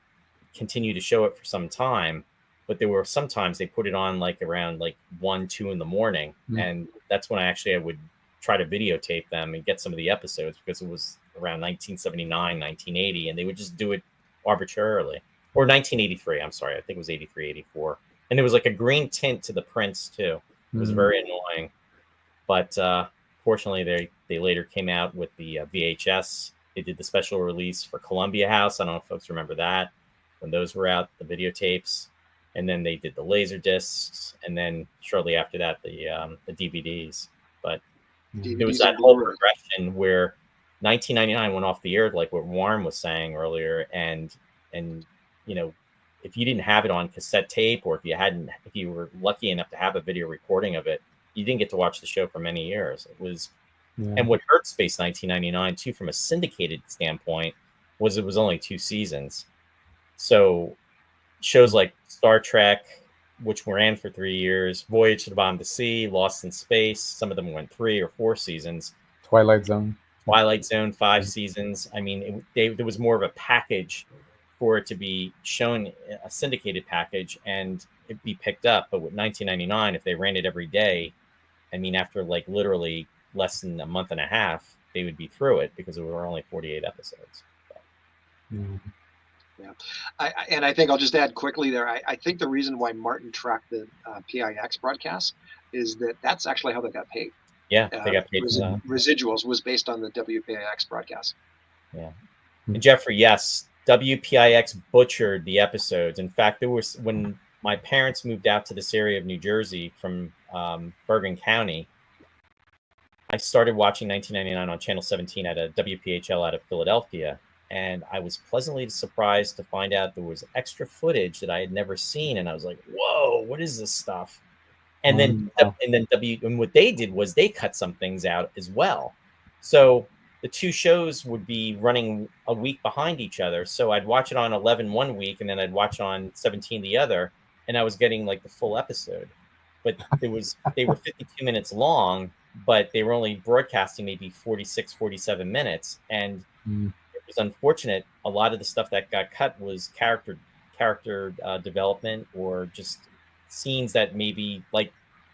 continued to show it for some time, but there were sometimes they put it on like around like 1-2 in the morning. And that's when I would try to videotape them and get some of the episodes, because it was around 1979, 1980, and they would just do it arbitrarily. Or 1983, I'm sorry, I think it was 83, 84. And there was like a green tint to the prints too. It was very annoying. But fortunately, they later came out with the VHS. They did the special release for Columbia House. I don't know if folks remember that, when those were out, the videotapes. And then they did the laser discs, and then shortly after that, the DVDs. But there was that whole progression where 1999 went off the air, like what Warren was saying earlier, and if you didn't have it on cassette tape, or if you were lucky enough to have a video recording of it, you didn't get to watch the show for many years. It was, and what hurt Space 1999 too, from a syndicated standpoint, was it was only 2 seasons. So shows like Star Trek, which ran for 3 years, Voyage to the Bottom of the Sea, Lost in Space, some of them went 3 or 4 seasons. Twilight Zone, 5 seasons. I mean, there was more of a package for it to be shown, a syndicated package, and it'd be picked up. But with 1999, if they ran it every day, I mean, after like literally less than a month and a half, they would be through it, because there were only 48 episodes. Yeah, and I think I'll just add quickly there. I think the reason why Martin tracked the PIX broadcasts is that that's actually how they got paid. Yeah, they got paid for that. Residuals was based on the WPIX broadcast. Yeah, and Jeffrey, yes, WPIX butchered the episodes. In fact, there was when my parents moved out to this area of New Jersey from Bergen County. I started watching 1999 on Channel 17 at a WPHL out of Philadelphia, and I was pleasantly surprised to find out there was extra footage that I had never seen, and I was like, "Whoa, what is this stuff?" And then and what they did was they cut some things out as well. So the two shows would be running a week behind each other. So I'd watch it on 11 one week, and then I'd watch on 17 the other, and I was getting like the full episode. But they were 52 minutes long, but they were only broadcasting maybe 46, 47 minutes. And it was unfortunate. A lot of the stuff that got cut was character development, or just scenes that maybe, like,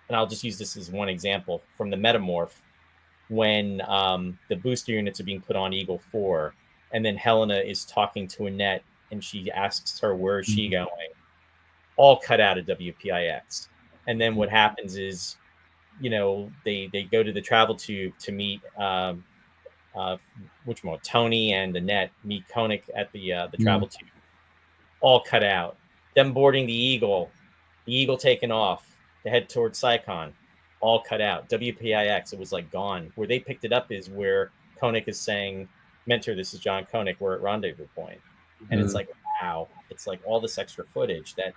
and I'll just use this as one example from the Metamorph, when the booster units are being put on Eagle 4, and then Helena is talking to Annette, and she asks her, where is she going? All cut out of WPIX. And then what happens is, they go to the travel tube to meet Tony and Annette meet Koenig at the travel tube. All cut out. Them boarding the Eagle taking off to head towards Saigon. All cut out. WPIX, it was like gone. Where they picked it up is where Koenig is saying, "Mentor, this is John Koenig. We're at rendezvous point." And it's like, wow. It's like all this extra footage that,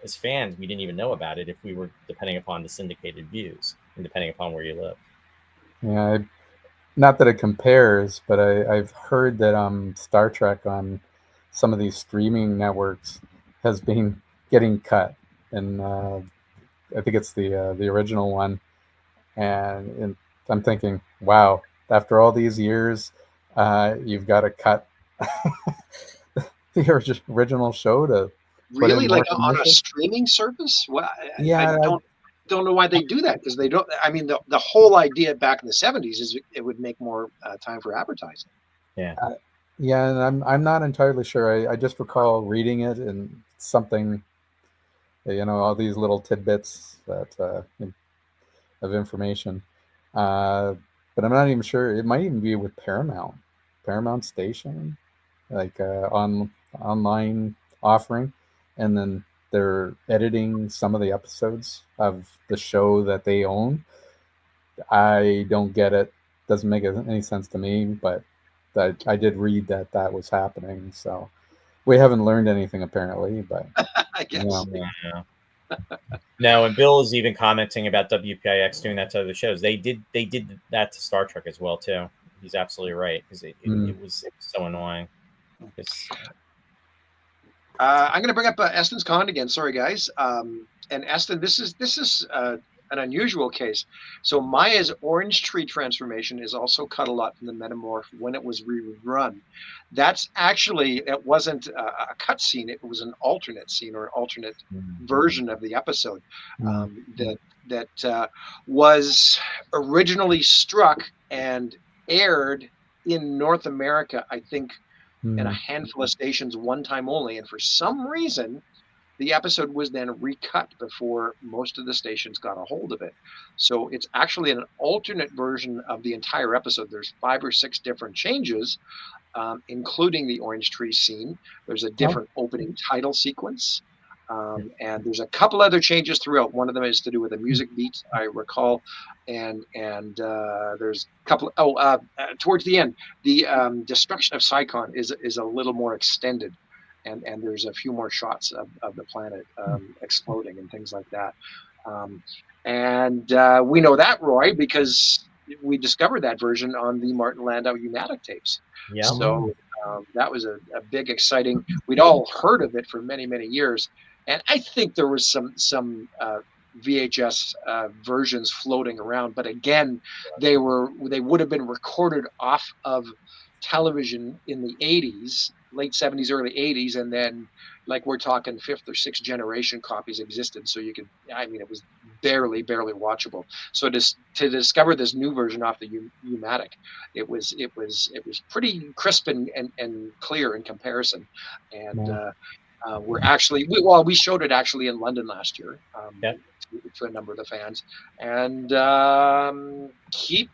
as fans, we didn't even know about it if we were depending upon the syndicated views and depending upon where you live. Yeah, not that it compares, but I've heard that Star Trek on some of these streaming networks has been getting cut, and I think it's the original one, and I'm thinking, wow, after all these years, you've got to cut the original show to really, like on a streaming service. Well, yeah, I don't know why they do that, because they don't. I mean, the whole idea back in the 70s is it would make more time for advertising. Yeah. Yeah, and I'm not entirely sure. I just recall reading it and something, all these little tidbits that of information. But I'm not even sure. It might even be with Paramount Station, like online offering, and then they're editing some of the episodes of the show that they own. I don't get it. Doesn't make any sense to me, but I did read that was happening. So we haven't learned anything apparently, but I guess. Yeah. No, and Bill is even commenting about WPIX doing that to other shows. They did that to Star Trek as well too. He's absolutely right, because it was so annoying. I'm going to bring up Eston's comment again. Sorry, guys. And Eston, this is an unusual case. So Maya's orange tree transformation is also cut a lot from the Metamorph when it was rerun. That's actually, it wasn't a cut scene. It was an alternate scene, or alternate version of the episode that was originally struck and aired in North America, I think, in a handful of stations one time only. And for some reason, the episode was then recut before most of the stations got a hold of it. So it's actually an alternate version of the entire episode. There's 5 or 6 different changes, including the orange tree scene. There's a different opening title sequence. And there's a couple other changes throughout. One of them is to do with a music beat, I recall. And there's a couple. Towards the end, the destruction of Saigon is a little more extended. And there's a few more shots of the planet exploding and things like that. And we know that, Roy, because we discovered that version on the Martin Landau Umatic tapes. Yeah. So that was a big, exciting. We'd all heard of it for many, many years. And I think there was some VHS versions floating around. But again, they would have been recorded off of television in the 80s. Late 70s, early 80s, and then, like, we're talking 5th or 6th generation copies existed. So you could, I mean, it was barely watchable. So to discover this new version off the U-matic, it was pretty crisp and clear in comparison. And we showed it actually in London last year. To a number of the fans, and keep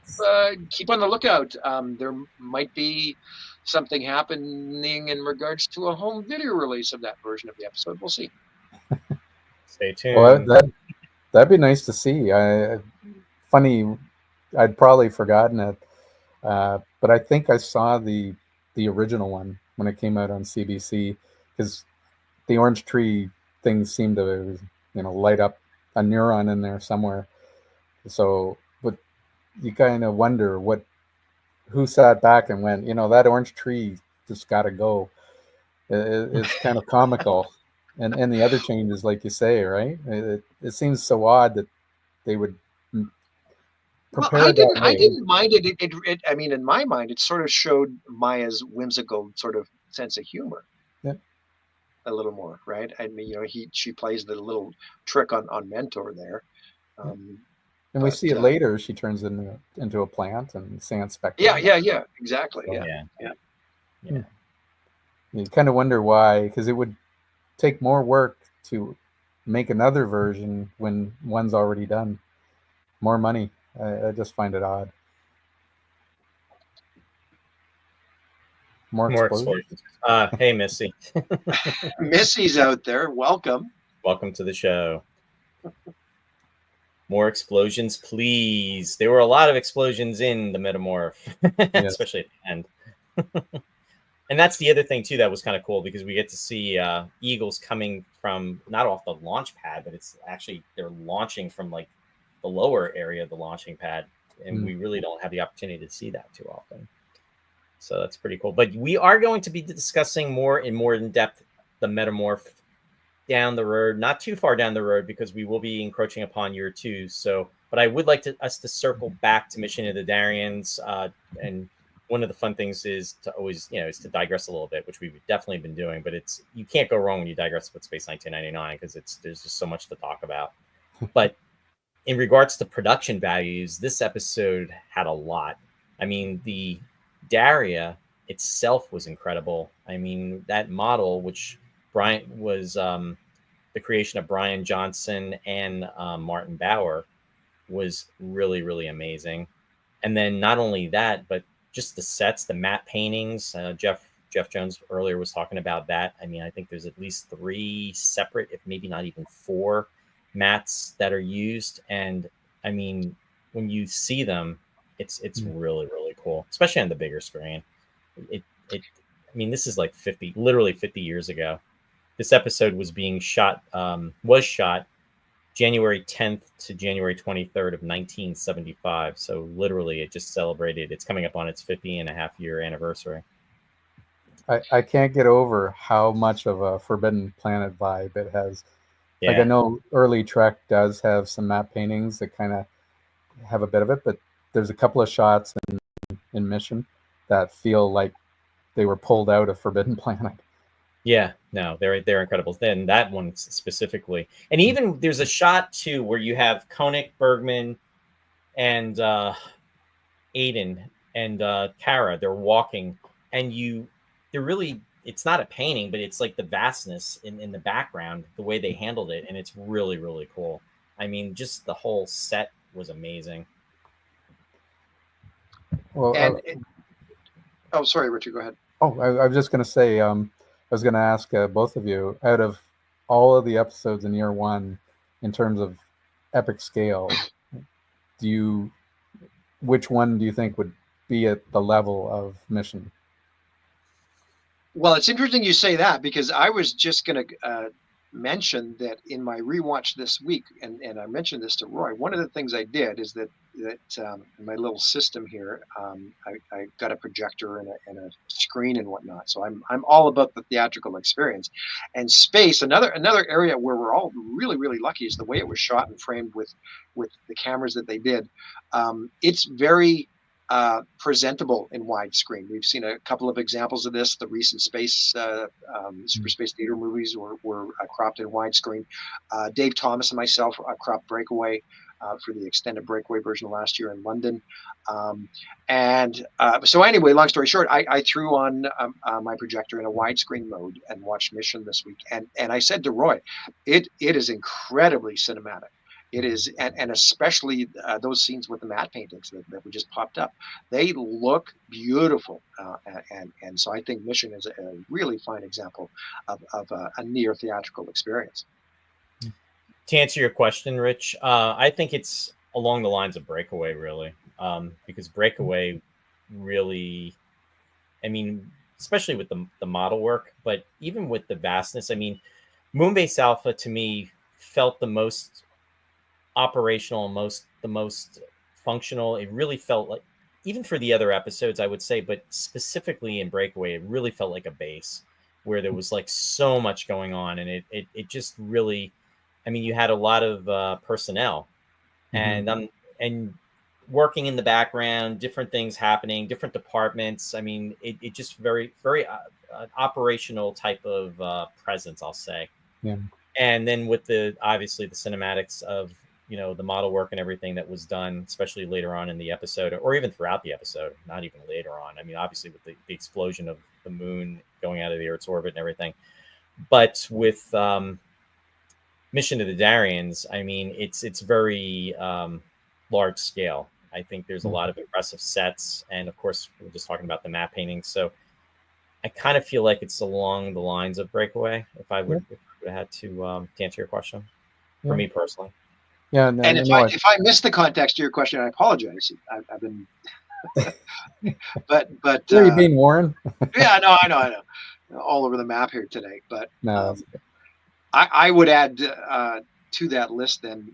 on the lookout. There might be something happening in regards to a home video release of that version of the episode. We'll see. Stay tuned. Well, that'd be nice to see. Funny, I'd probably forgotten it, but I think I saw the original one when it came out on CBC, because the orange tree thing seemed to light up a neuron in there somewhere. So, but you kind of wonder who sat back and went, that orange tree just got to go. It's kind of comical. And the other changes, like you say, right? It seems so odd that they would prepare. Well, I didn't mind it. I mean, in my mind, it sort of showed Maya's whimsical sort of sense of humor. Yeah. A little more, right? I mean, she plays the little trick on Mentor there. And we see it later. She turns into a plant and sand spectre. Yeah, exactly. Oh, yeah. You kind of wonder why, because it would take more work to make another version when one's already done. More money. I just find it odd. More explosions. Hey, Missy. Missy's out there. Welcome to the show. More explosions, please. There were a lot of explosions in the Metamorph, especially at the end. And that's the other thing too that was kind of cool, because we get to see eagles coming from not off the launch pad, but it's actually they're launching from like the lower area of the launching pad, and we really don't have the opportunity to see that too often. So that's pretty cool. But we are going to be discussing more in depth the Metamorph down the road, not too far down the road, because we will be encroaching upon year 2. So, but I would like us to circle back to Mission of the Darians. And one of the fun things is to always, is to digress a little bit, which we've definitely been doing. But you can't go wrong when you digress with Space 1999, because there's just so much to talk about. But in regards to production values, this episode had a lot. I mean, the Daria itself was incredible. I mean, that model, which Brian was the creation of Brian Johnson and Martin Bauer, was really, really amazing. And then not only that, but just the sets, the matte paintings. Jeff Jones earlier was talking about that. I mean, I think there's at least 3 separate, if maybe not even 4 mats that are used. And I mean, when you see them, it's really, really cool, especially on the bigger screen. I mean, this is like literally 50 years ago. This episode was shot January 10th to January 23rd of 1975. So literally it just celebrated. It's coming up on its 50-and-a-half-year anniversary. I can't get over how much of a Forbidden Planet vibe it has. Yeah. Like, I know early Trek does have some matte paintings that kind of have a bit of it, but there's a couple of shots in Mission that feel like they were pulled out of Forbidden Planet. Yeah, no, they're incredible. Then that one specifically, and even there's a shot too where you have Koenig, Bergman, and Aiden and Kara. They're walking, and they're really. It's not a painting, but it's like the vastness in the background, the way they handled it, and it's really, really cool. I mean, just the whole set was amazing. Well, sorry, Richard, go ahead. Oh, I was just going to say, I was going to ask both of you, out of all of the episodes in year 1, in terms of epic scale, which one do you think would be at the level of Mission? Well, it's interesting you say that, because I was just going to mention that in my rewatch this week, and I mentioned this to Roy, one of the things I did is that in my little system here, I got a projector and a screen and whatnot. So I'm all about the theatrical experience. And space, another area where we're all really, really lucky, is the way it was shot and framed with the cameras that they did. It's very presentable in widescreen. We've seen a couple of examples of this. The recent Super Space Theater movies were cropped in widescreen. Dave Thomas and myself cropped Breakaway for the extended Breakaway version last year in London. So anyway, long story short, I threw on my projector in a widescreen mode and watched Mission this week. And I said to Roy, it is incredibly cinematic. It is, and especially those scenes with the matte paintings that we just popped up, they look beautiful. And so I think Mission is a really fine example of a near theatrical experience. To answer your question, Rich, I think it's along the lines of Breakaway, really, because Breakaway really, I mean, especially with the model work, but even with the vastness, I mean, Moonbase Alpha to me felt the most operational, the most functional. It really felt like, even for the other episodes, I would say, but specifically in Breakaway, it really felt like a base where there was like so much going on, and it just really, I mean, you had a lot of personnel, and working in the background, different things happening, different departments. I mean, it just very operational type of presence, I'll say. Yeah. And then with obviously the cinematics of, the model work and everything that was done, especially later on in the episode, or even throughout the episode, not even later on. I mean, obviously with the explosion of the moon going out of the Earth's orbit and everything. But with Mission to the Darians, I mean, it's very large scale. I think there's a lot of impressive sets. And of course, we're just talking about the map paintings. So I kind of feel like it's along the lines of Breakaway, if I would have had to answer your question, for me personally. Yeah, and if I missed the context to your question, I apologize. I've been, but are you being Warren? Yeah, I know, all over the map here today. But no, I would add to that list then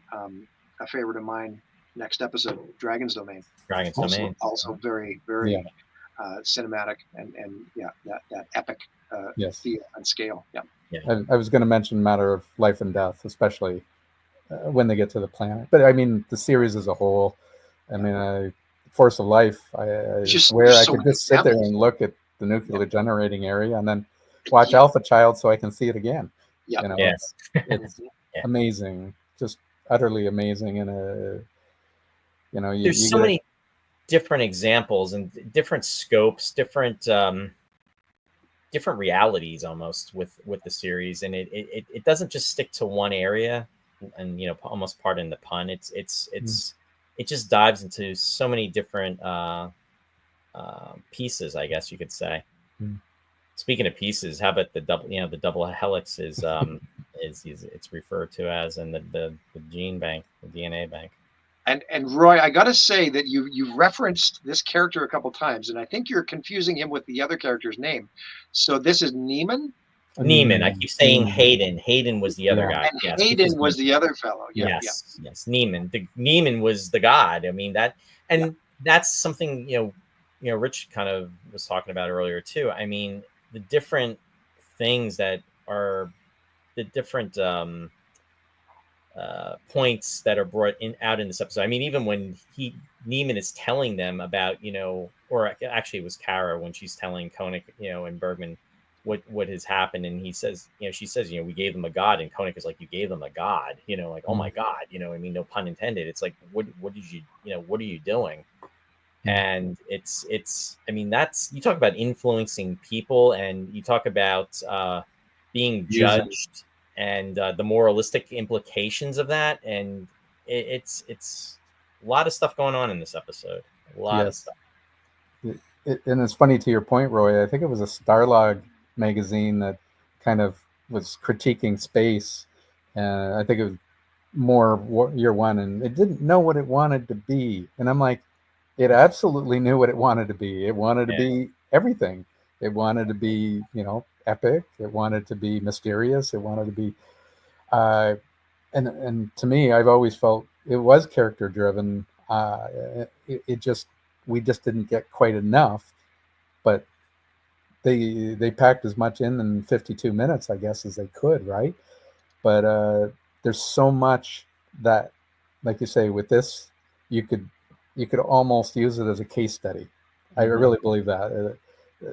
a favorite of mine next episode, Dragon's Domain. Domain, also very cinematic and that epic feel and scale. Yeah. I was going to mention Matter of Life and Death, especially when they get to the planet. But I mean, the series as a whole. I mean, Force of Life. I swear I could just sit there and look at the nuclear generating area and then watch Alpha Child so I can see it again. Yeah. It's amazing, just utterly amazing. And there's so many different examples and different scopes, different realities almost with the series, and it doesn't just stick to one area. And almost pardon the pun, it just dives into so many different pieces, I guess you could say. Speaking of pieces, how about the double helix is it's referred to as in the gene bank, the DNA bank. And Roy, I got to say that you've referenced this character a couple times, and I think you're confusing him with the other character's name. So this is Neiman. Neiman. I keep saying Hayden. Hayden was the other guy. And yes, Hayden was the other fellow. Yes. Neiman. Neiman was the god. I mean that's something Rich kind of was talking about earlier too. I mean, the different things that are the different points that are brought out in this episode. I mean, even when Neiman is telling them about or actually it was Kara when she's telling Koenig and Bergman what has happened, and he says, she says, we gave them a god, and Koenig is like, you gave them a god, like, oh my god, I mean, no pun intended. It's like, what did you, what are you doing? And it's, I mean, that's, you talk about influencing people, and you talk about being judged and the moralistic implications of that, and it's a lot of stuff going on in this episode. A lot of stuff. And it's funny, to your point, Roy, I think it was a Starlog magazine that kind of was critiquing space. I think it was more year one, and it didn't know what it wanted to be. And I'm like, it absolutely knew what it wanted to be. It wanted to be everything. It wanted to be, epic. It wanted to be mysterious. It wanted to be, and to me, I've always felt it was character driven. We just didn't get quite enough, but they packed as much in 52 minutes, I guess, as they could, right? But there's so much that, like you say, with this, you could you could almost use it as a case study. I Mhm. really believe that.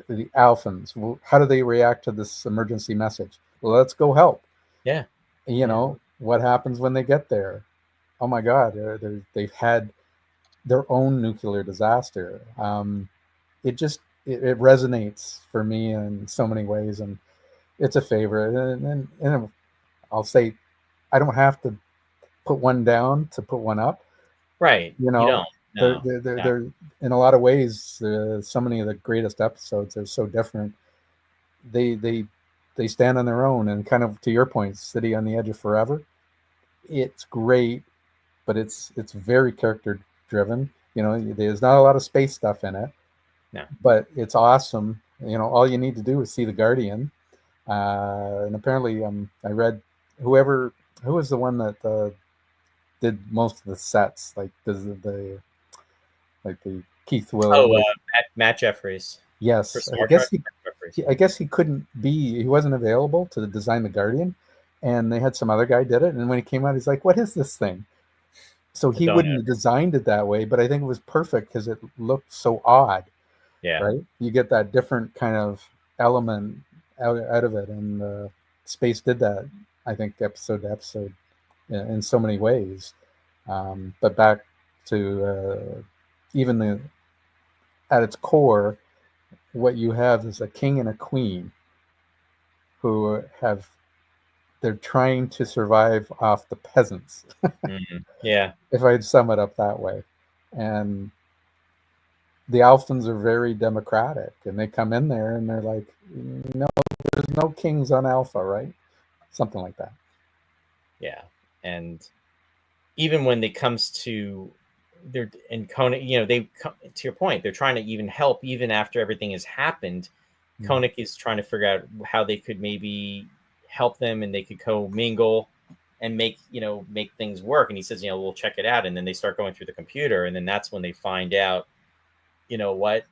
The Alphans, how do they react to this emergency message? Well, let's go help. Yeah. You Yeah. know, what happens when they get there? Oh my God, they've had their own nuclear disaster. It resonates for me in so many ways, and it's a favorite. And I'll say, I don't have to put one down to put one up. Right. You You know, don't. No. they're in a lot of ways. So many of the greatest episodes are so different. They they they stand on their own, and kind of to your point, City on the Edge of Forever. It's great, but it's very character driven. You know, there's not a lot of space stuff in it, No. but it's awesome. You know, all you need to do is see The Guardian. And apparently, I read who was the one that did most of the sets, like the like the Keith Will. Oh, Matt Jeffries for Yes, Star Trek. Matt Jeffries. I guess he couldn't be. He wasn't available to design the Guardian, and they had some other guy did it. And when he came out, he's like, "What is this thing?" So I he don't wouldn't know. have designed it that way, but I think it was perfect because it looked so odd, Yeah. right? You get that different kind of element out of it, and Space did that. I think episode to episode in so many ways. But back to even at its core, what you have is a king and a queen who they're trying to survive off the peasants, Yeah. if I'd sum it up that way. And the Alphans are very democratic, and they come in there and they're like, no, there's no kings on Alpha, right? Something like that. Yeah. And even when it comes to they're and Koenig, to your point, they're trying to even help even after everything has happened. Koenig is trying to figure out how they could maybe help them and they could co-mingle and make things work. And he says, we'll check it out. And then they start going through the computer, and then that's when they find out, what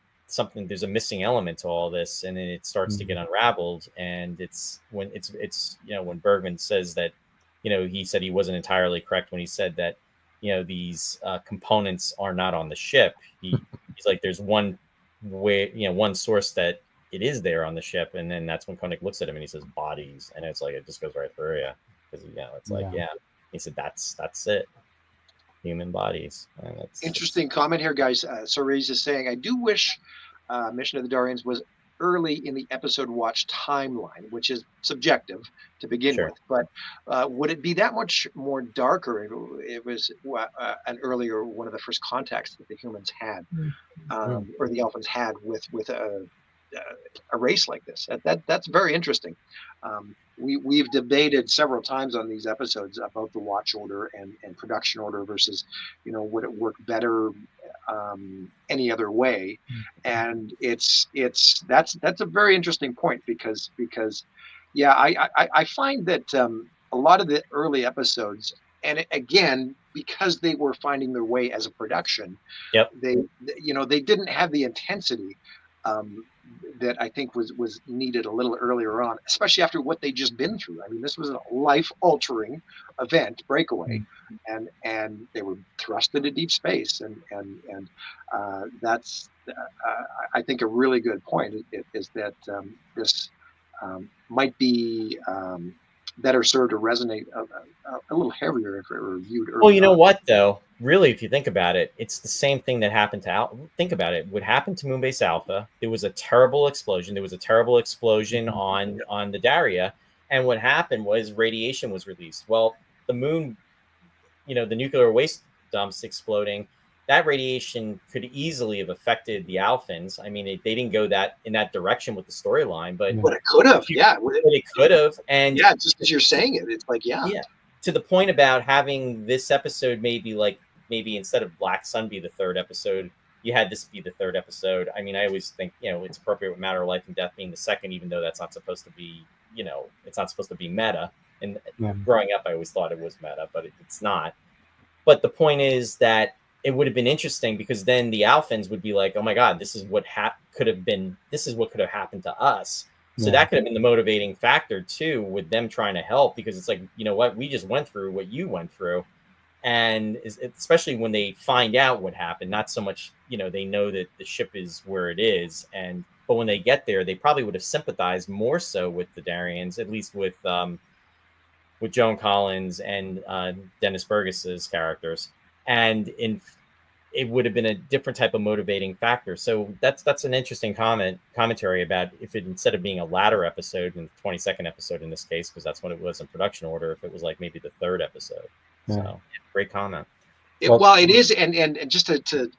there's a missing element to all this, and then it starts to get unraveled. And it's when when Bergman says that, he said he wasn't entirely correct when he said that, these components are not on the ship. He's like, there's one way, one source that it is there on the ship, and then that's when Koenig looks at him and he says bodies, and it's like it just goes right through you, because it's like he said that's it, human bodies. And Interesting comment here, guys. Cerise is saying, I do wish Mission of the Darians was early in the episode watch timeline, which is subjective to begin Sure. with. But would it be that much more darker if it was an earlier one of the first contacts that the humans had, or the Alphans had with a race like this? That's very interesting. We've debated several times on these episodes about the watch order and production order versus, would it work better any other way? And that's a very interesting point because yeah, I find that a lot of the early episodes, and again, because they were finding their way as a production, Yep. they didn't have the intensity that I think was needed a little earlier on, especially after what they just been through. I mean, this was a life-altering event, breakaway, and they were thrust into deep space, and that's I think a really good point is that this might be better served to resonate a little heavier if it were viewed early. Well, you know what, though? Really, if you think about it, it's the same thing that happened to think about it. What happened to Moonbase Alpha? There was a terrible explosion. There was a terrible explosion on the Daria, and what happened was radiation was released. Well, the moon, the nuclear waste dumps exploding, that radiation could easily have affected the Alphans. I mean, they didn't go in that direction with the storyline, but it could have. It could have. And just as you're saying it, it's like to the point about having this episode maybe instead of Black Sun be the third episode, you had this be the third episode. I mean, I always think it's appropriate with Matter of Life and Death being the second, even though that's not supposed to be it's not supposed to be meta. And growing up, I always thought it was meta, but it's not. But the point is that it would have been interesting, because then the Alphans would be like, oh my God, this is what could have been. This is what could have happened to us. So that could have been the motivating factor too, with them trying to help, because it's like, what, we just went through what you went through. And especially when they find out what happened, not so much, they know that the ship is where it is, but when they get there, they probably would have sympathized more so with the Darians, at least with Joan Collins and Dennis Burgess's characters, and it would have been a different type of motivating factor. So that's an interesting commentary about if it, instead of being a latter episode, and 22nd episode in this case, because that's what it was in production order, if it was like maybe the third episode. Yeah. So great comment. Well, it is, and just to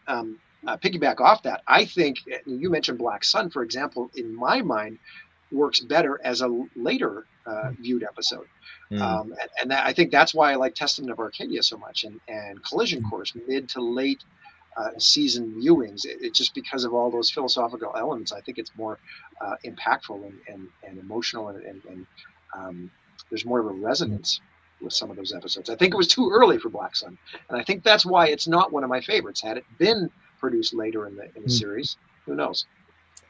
piggyback off that, I think you mentioned Black Sun, for example, in my mind, works better as a later viewed episode. And I think that's why I like Testament of Arcadia so much, and Collision Course, mid to late season viewings. It's just because of all those philosophical elements. I think it's more impactful and emotional, and there's more of a resonance with some of those episodes. I think it was too early for Black Sun, and I think that's why it's not one of my favorites. Had it been produced later in the series, who knows?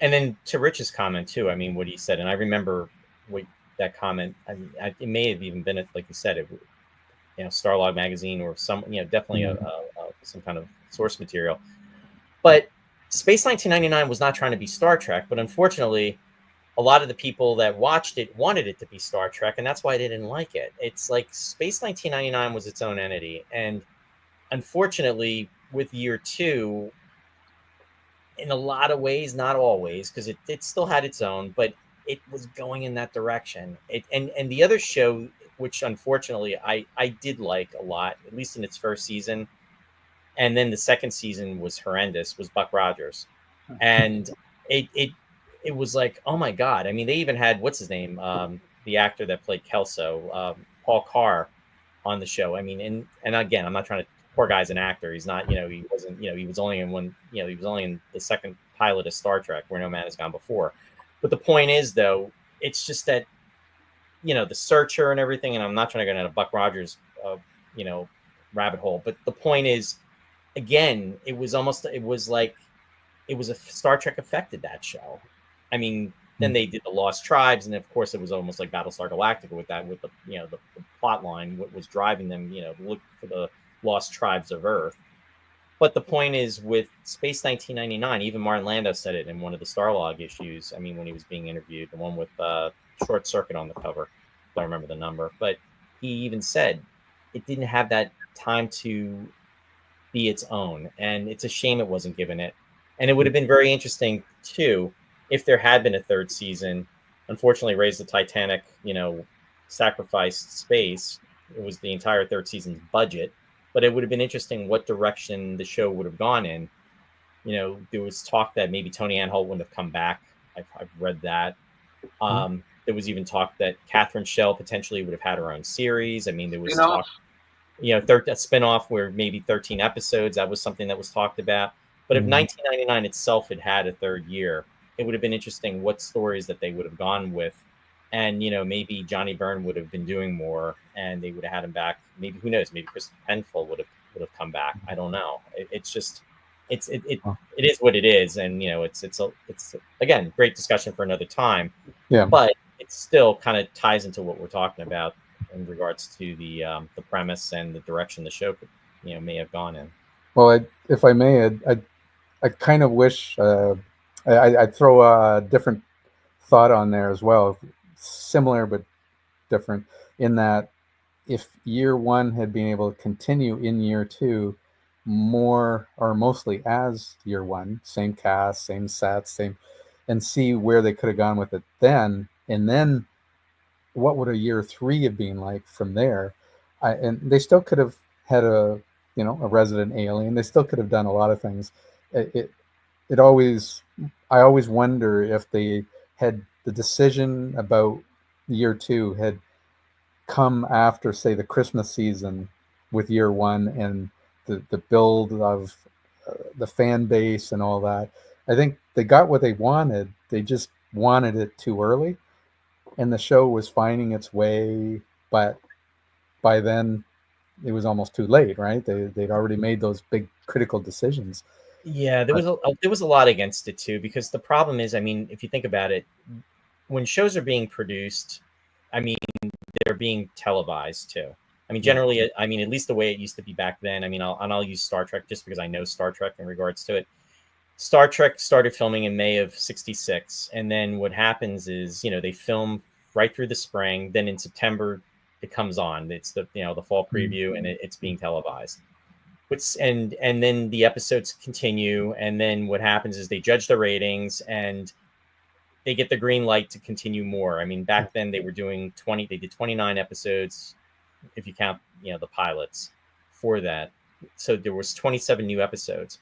And then to Rich's comment too, I mean, what he said, and I remember that comment. It may have even been, like you said, it, Starlog magazine or some, definitely some kind of source material. But Space 1999 was not trying to be Star Trek, but unfortunately, a lot of the people that watched it wanted it to be Star Trek, and that's why they didn't like it. It's like Space 1999 was its own entity, and unfortunately, with year 2, in a lot of ways, not always, because it still had its own, but it was going in that direction. And the other show, which unfortunately I did like a lot, at least in its first season, and then the second season was horrendous, was Buck Rogers. And it was like, oh my God. I mean, they even had, what's his name? The actor that played Kelso, Paul Carr, on the show. I mean, and again, I'm not trying to, poor guy's an actor. He's not, he wasn't, he was only in he was only in the second pilot of Star Trek, Where No Man Has Gone Before. But the point is, though, it's just that, the Searcher and everything, and I'm not trying to go down a Buck Rogers, rabbit hole. But the point is, again, it was like it was a Star Trek affected that show. I mean, then they did the Lost Tribes, and of course, it was almost like Battlestar Galactica with the the plot line, what was driving them, look for the Lost Tribes of Earth. But the point is, with Space 1999, even Martin Landau said it in one of the Starlog issues. I mean, when he was being interviewed, the one with Short Circuit on the cover, if I remember the number. But he even said it didn't have that time to be its own, and it's a shame it wasn't given it. And it would have been very interesting too if there had been a third season. Unfortunately, Raise the Titanic, sacrificed space. It was the entire third season's budget. But it would have been interesting what direction the show would have gone in. There was talk that maybe Tony Anholt wouldn't have come back. I've read that. There was even talk that Catherine Schell potentially would have had her own series. I mean, there was talk, a spinoff where maybe 13 episodes. That was something that was talked about. But if 1999 itself had a third year, it would have been interesting what stories that they would have gone with. And, maybe Johnny Byrne would have been doing more, and they would have had him back. Maybe, who knows, maybe Chris Penfold would have come back. I don't know. It's just, it is what it is. And, it's again, great discussion for another time. Yeah. But it still kind of ties into what we're talking about in regards to the premise and the direction the show could, may have gone in. Well, if I may, I kind of wish I'd throw a different thought on there as well. Similar but different in that if year 1 had been able to continue in year 2 more or mostly as year 1, same cast, same sets, and see where they could have gone with it then, and then what would a year 3 have been like from there. And they still could have had a resident alien. They still could have done a lot of things. I always wonder if they had the decision about year 2 had come after, say, the Christmas season with year 1 and the build of the fan base and all that. I think they got what they wanted. They just wanted it too early, and the show was finding its way. But by then, it was almost too late, right? They'd already made those big critical decisions. Yeah, there was a lot against it too, because the problem is, I mean, if you think about it, when shows are being produced, I mean, they're being televised too. I mean, generally, I mean, at least the way it used to be back then. I mean, I'll use Star Trek just because I know Star Trek in regards to it. Star Trek started filming in May of '66, and then what happens is, they film right through the spring. Then in September, it comes on. It's the the fall preview, and it's being televised. And then the episodes continue, and then what happens is they judge the ratings, and they get the green light to continue more. I mean, back then they were doing 20. They did 29 episodes, if you count the pilots for that. So there was 27 new episodes.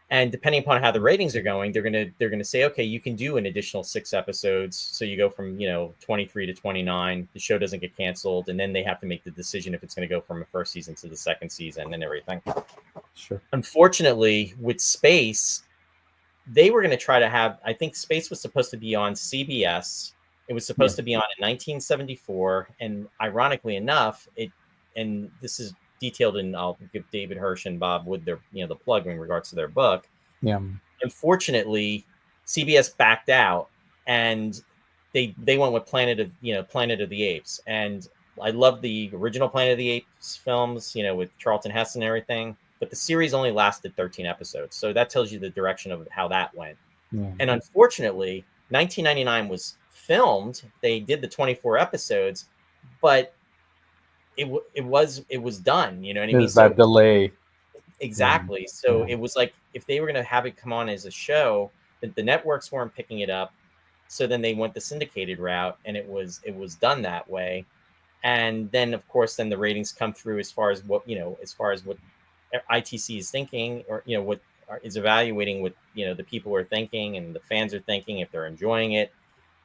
And depending upon how the ratings are going, they're gonna say, okay, you can do an additional 6 episodes. So you go from 23 to 29. The show doesn't get canceled, and then they have to make the decision if it's going to go from the first season to the second season and everything. Sure. Unfortunately, with Space, they were going to try to have. I think Space was supposed to be on CBS. It was supposed to be on in 1974, and ironically enough, and this is detailed in, I'll give David Hirsch and Bob Wood their the plug in regards to their book. Yeah. Unfortunately, CBS backed out, and they went with Planet of the Apes. And I love the original Planet of the Apes films, with Charlton Heston and everything. But the series only lasted 13 episodes, so that tells you the direction of how that went. Yeah. And unfortunately, 1999 was filmed. They did the 24 episodes, but it was done. You know what I mean? There's that delay. Exactly. So it was like, if they were going to have it come on as a show, the networks weren't picking it up. So then they went the syndicated route, and it was done that way. And then, of course, then the ratings come through as far as what ITC is thinking, or what is evaluating what the people are thinking and the fans are thinking, if they're enjoying it.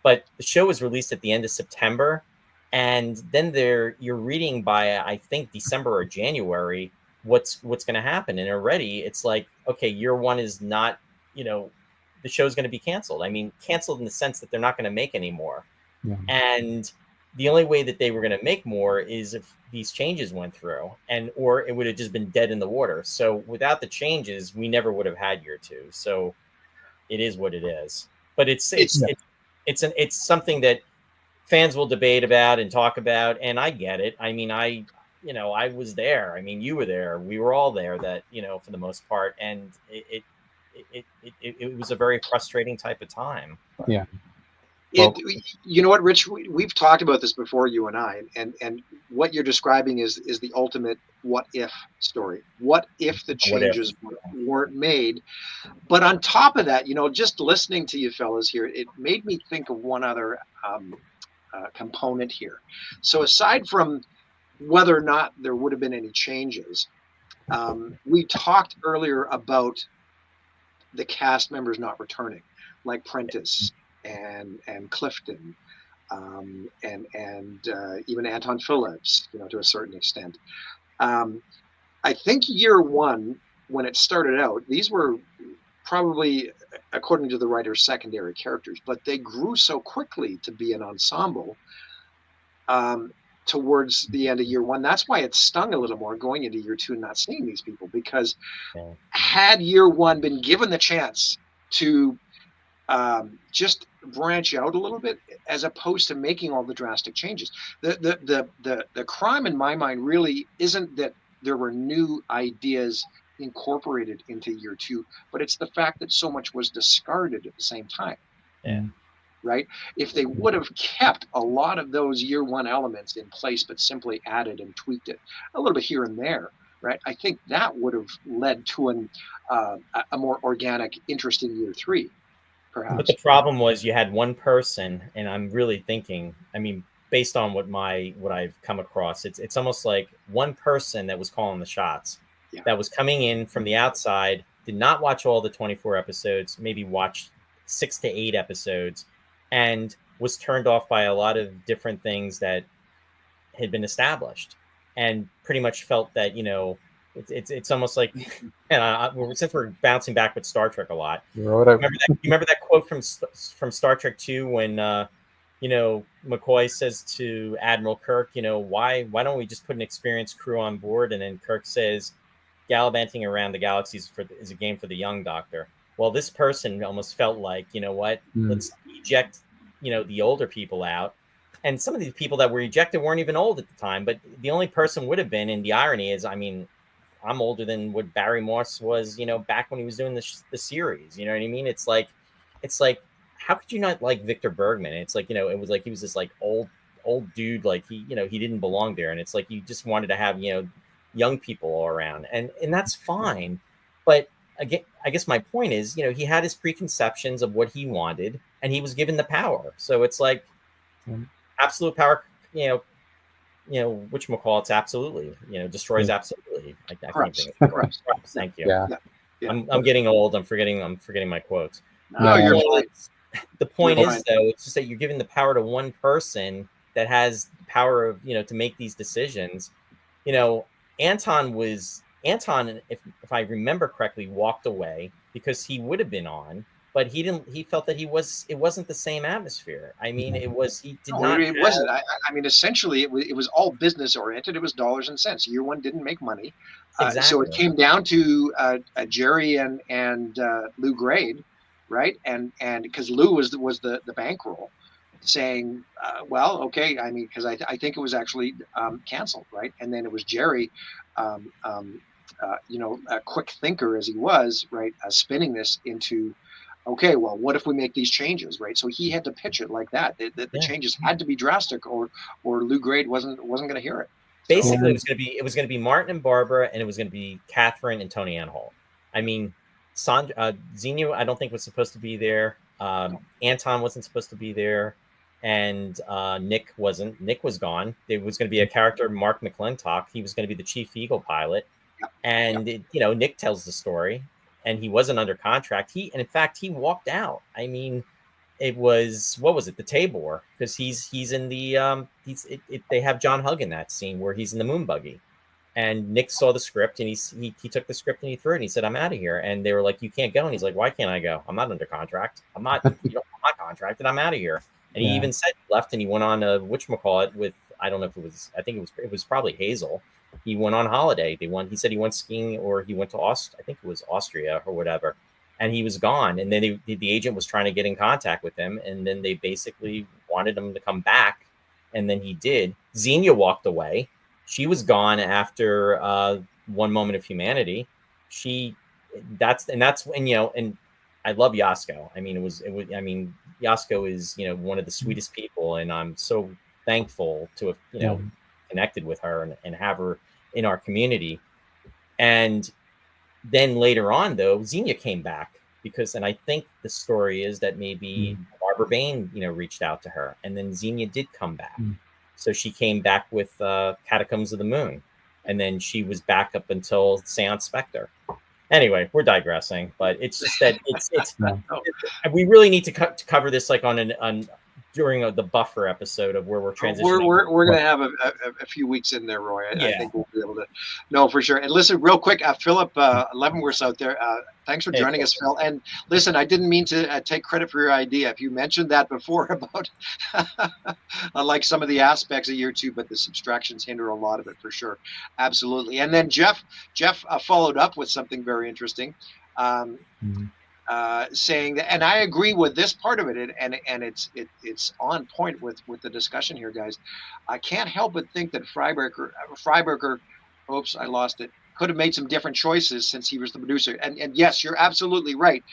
But the show was released at the end of September, and then you're reading by, I think, December or January what's going to happen, and already it's like, okay, year one is not, the show's going to be canceled. I mean, canceled in the sense that they're not going to make any more. Yeah. And the only way that they were going to make more is if these changes went through, or it would have just been dead in the water. So without the changes, we never would have had year two. So it is what it is. But it's something that fans will debate about and talk about, and I get it. I mean, I was there. I mean, you were there. We were all there. That for the most part, and it was a very frustrating type of time. Yeah. You know what, Rich? We've talked about this before, you and I, and what you're describing is the ultimate what if story. What if the changes weren't made? But on top of that, just listening to you fellas here, it made me think of one other component here. So aside from whether or not there would have been any changes, we talked earlier about the cast members not returning, like Prentis and Clifton, and even Anton Phillips, to a certain extent. I think year one, when it started out, these were probably, according to the writers, secondary characters, but they grew so quickly to be an ensemble towards the end of year one. That's why it stung a little more going into year two and not seeing these people, because had year one been given the chance to just branch out a little bit, as opposed to making all the drastic changes. The crime in my mind really isn't that there were new ideas incorporated into year two, but it's the fact that so much was discarded at the same time. Yeah. Right? If they would have kept a lot of those year one elements in place, but simply added and tweaked it a little bit here and there, right? I think that would have led to a more organic, interesting year three. Perhaps. But the problem was you had one person, and I'm really thinking, I mean, based on what I've come across, it's almost like one person that was calling the shots, that was coming in from the outside, did not watch all the 24 episodes, maybe watched 6 to 8 episodes, and was turned off by a lot of different things that had been established, and pretty much felt that, it's almost like, and since we're bouncing back with Star Trek a lot, remember that quote from Star Trek 2 when McCoy says to Admiral Kirk, why don't we just put an experienced crew on board? And then Kirk says, gallivanting around the galaxies is a game for the young doctor. Well, this person almost felt like, let's eject the older people out And some of these people that were ejected weren't even old at the time, but the only person would have been, and the irony is, I mean, I'm older than what Barry Morse was, back when he was doing the series. You know what I mean? It's like, how could you not like Victor Bergman? It's like, it was like he was this like old dude, like he didn't belong there, and it's like you just wanted to have young people all around, and that's fine. But again, I guess my point is, he had his preconceptions of what he wanted, and he was given the power. So it's like absolute power, whatchamacallit's absolutely, destroys absolutely. I can't think of it. Thank you. Yeah. I'm getting old. I'm forgetting my quotes. No, you're fine. The point You're is, fine. though, it's just that you're giving the power to one person that has the power of, to make these decisions. Anton, if I remember correctly, walked away because he would have been on, but he didn't. He felt that it wasn't the same atmosphere. I mean, he did not. It wasn't. I mean, essentially, it was all business oriented. It was dollars and cents. Year one didn't make money, Exactly. so it came down to Jerry and Lou Grade, right? And because Lou was the bankroll, saying, well, okay. I mean, because I think it was actually canceled, right? And then it was Jerry. A quick thinker as he was, right, spinning this into, okay, well, what if we make these changes, right? So he had to pitch it like that. The changes had to be drastic, or Lou Grade wasn't going to hear it. Basically, it was going to be Martin and Barbara, and it was going to be Catherine and Tony Anhalt. I mean, Xenia, I don't think was supposed to be there. Anton wasn't supposed to be there, and Nick wasn't. Nick was gone. There was going to be a character, Mark McClintock. He was going to be the Chief Eagle pilot, and Nick tells the story. And he wasn't under contract. And in fact, he walked out. I mean, it was, what was it? The Tabor, because he's in the they have John Hugg in that scene where he's in the moon buggy, and Nick saw the script and he took the script and he threw it and he said, "I'm out of here." And they were like, "You can't go." And he's like, "Why can't I go? I'm not under contract. I'm not I'm not contracted. I'm out of here." And he even said he left and he went on a whatchamacallit with, I don't know if it was, I think it was probably Hazel. He went on holiday. He said he went skiing, or he went to I think it was Austria or whatever, and he was gone. And then the agent was trying to get in contact with him, and then they basically wanted him to come back, and then he did. Xenia walked away. She was gone after One Moment of Humanity. That's when, and I love Yasko. I mean, Yasko is one of the sweetest people, and I'm so thankful to have connected with her and have her in our community. And then later on, though, Xenia came back and I think the story is that maybe Barbara Bain reached out to her, and then Xenia did come back. So she came back with Catacombs of the Moon, and then she was back up until Seance Spectre. Anyway, we're digressing, but it's just that we really need to cover this like during the buffer episode of where we're transitioning. We're going to have a few weeks in there, Roy. I think we'll be able to know for sure. And listen, real quick, Philip Leavenworth's out there. Thanks for joining us, Phil. And listen, I didn't mean to take credit for your idea. If you mentioned that before about like some of the aspects of year two, but the subtractions hinder a lot of it for sure. Absolutely. And then Jeff followed up with something very interesting. Saying that, and I agree with this part of it, and it's on point with the discussion here, guys. I can't help but think that Freiberger, oops, I lost it, could have made some different choices since he was the producer. And yes, you're absolutely right,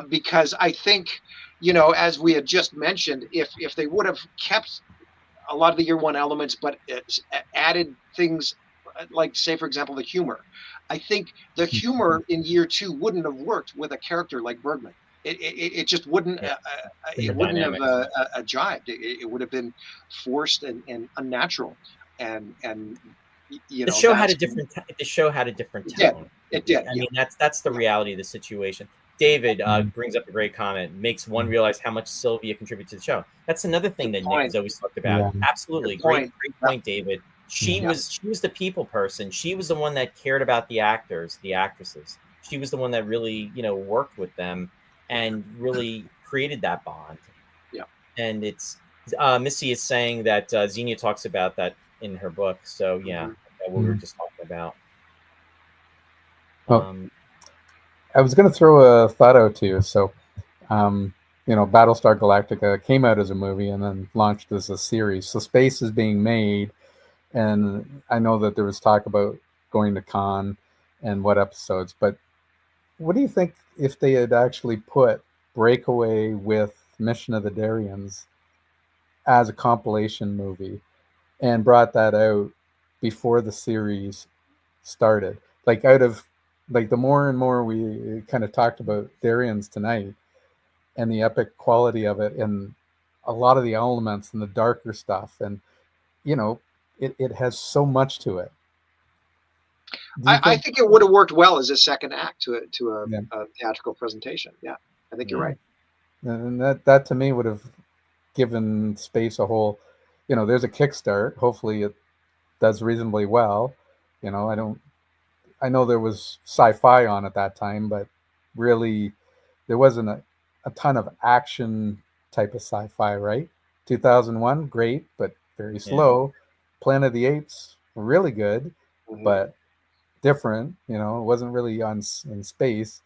because I think, as we had just mentioned, if they would have kept a lot of the year one elements, but added things like, say, for example, the humor. I think the humor in year two wouldn't have worked with a character like Bergman. It just wouldn't. It wouldn't have jived. It would have been forced and unnatural. And the show had a different. The show had a different tone. It did. I mean, that's the reality of the situation. David brings up a great comment. Makes one realize how much Sylvia contributed to the show. That's another thing that Nick has always talked about. Yeah. Absolutely, great point, David. She was the people person. She was the one that cared about the actors, the actresses. She was the one that really, worked with them and really created that bond. Yeah. And it's Missy is saying that Xenia talks about that in her book. So yeah, that's what we were just talking about. I was going to throw a thought out to you. So Battlestar Galactica came out as a movie and then launched as a series. So Space is being made, and I know that there was talk about going to Khan and what episodes. But what do you think if they had actually put Breakaway with Mission of the Darians as a compilation movie and brought that out before the series started? Like the more and more we kind of talked about Darians tonight and the epic quality of it and a lot of the elements and the darker stuff, and it has so much to it. I think it would have worked well as a second act to a, Yeah. a theatrical presentation. Yeah, I think you're Yeah. right. And that to me would have given Space a whole, there's a kickstart. Hopefully it does reasonably well. I know there was sci-fi on at that time, but really there wasn't a ton of action type of sci-fi, right? 2001, great, but very slow. Planet of the Apes, really good, Mhm. but different. It wasn't really in space.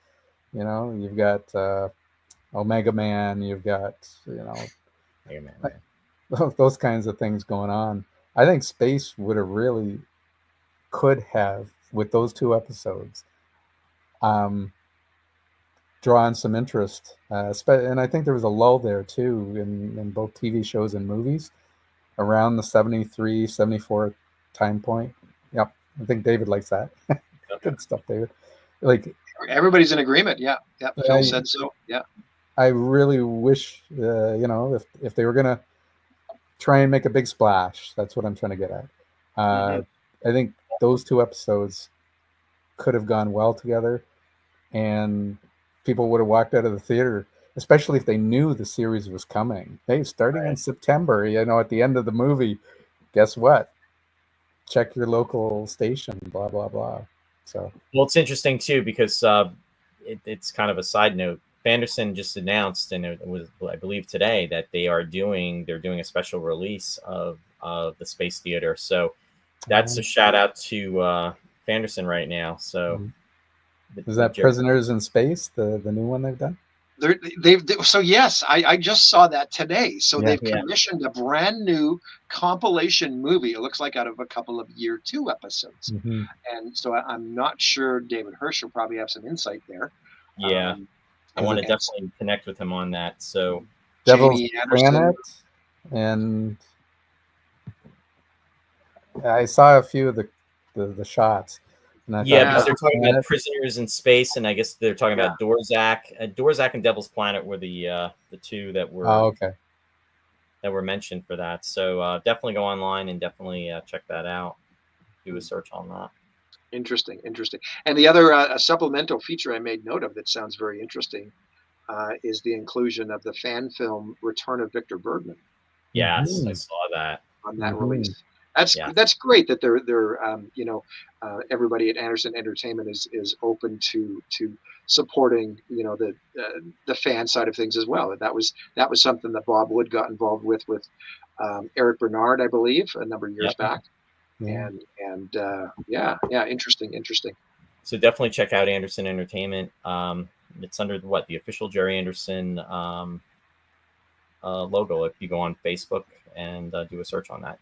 You've got Omega Man, you've got Mega Man, those kinds of things going on. I think Space would have really could have, with those two episodes, drawn some interest. And I think there was a lull there too in both TV shows and movies around the 73, 74 time point. Yep. I think David likes that. Good stuff, David. Like, Everybody's in agreement. Yeah, yeah. Phil said so. Yeah. I really wish, if they were going to try and make a big splash, that's what I'm trying to get at. I think those two episodes could have gone well together, and people would have walked out of the theater, especially if they knew the series was coming. Hey, starting in September, at the end of the movie, guess what? Check your local station, blah, blah, blah. So, well, it's interesting too because it's kind of a side note. Fanderson just announced, and it was, I believe, today that they're doing a special release of the Space Theater. So that's a shout out to Fanderson right now. So is that Prisoners in Space, the new one they've done? So yes, I just saw that today. So they've Yeah. commissioned a brand new compilation movie. It looks like out of a couple of year 2 episodes. And so I'm not sure David Hirsch will probably have some insight there. Yeah. I want to definitely connect with him on that. So Devil's Jamie Anderson. Planet, and I saw a few of the shots. And I yeah, thought, because they're talking about Prisoners in Space, and I guess they're talking about Dorzak. Dorzak and Devil's Planet were the two that were that were mentioned for that. So definitely go online and definitely check that out. Do a search on that. Interesting. And the other a supplemental feature I made note of that sounds very interesting is the inclusion of the fan film Return of Victor Bergman. Yes, I saw that on that release. That's great that they're everybody at Anderson Entertainment is open to supporting the fan side of things as well. That was something that Bob Wood got involved with Eric Bernard, I believe, a number of years back. And interesting. So definitely check out Anderson Entertainment. It's under the official Jerry Anderson logo. If you go on Facebook and do a search on that,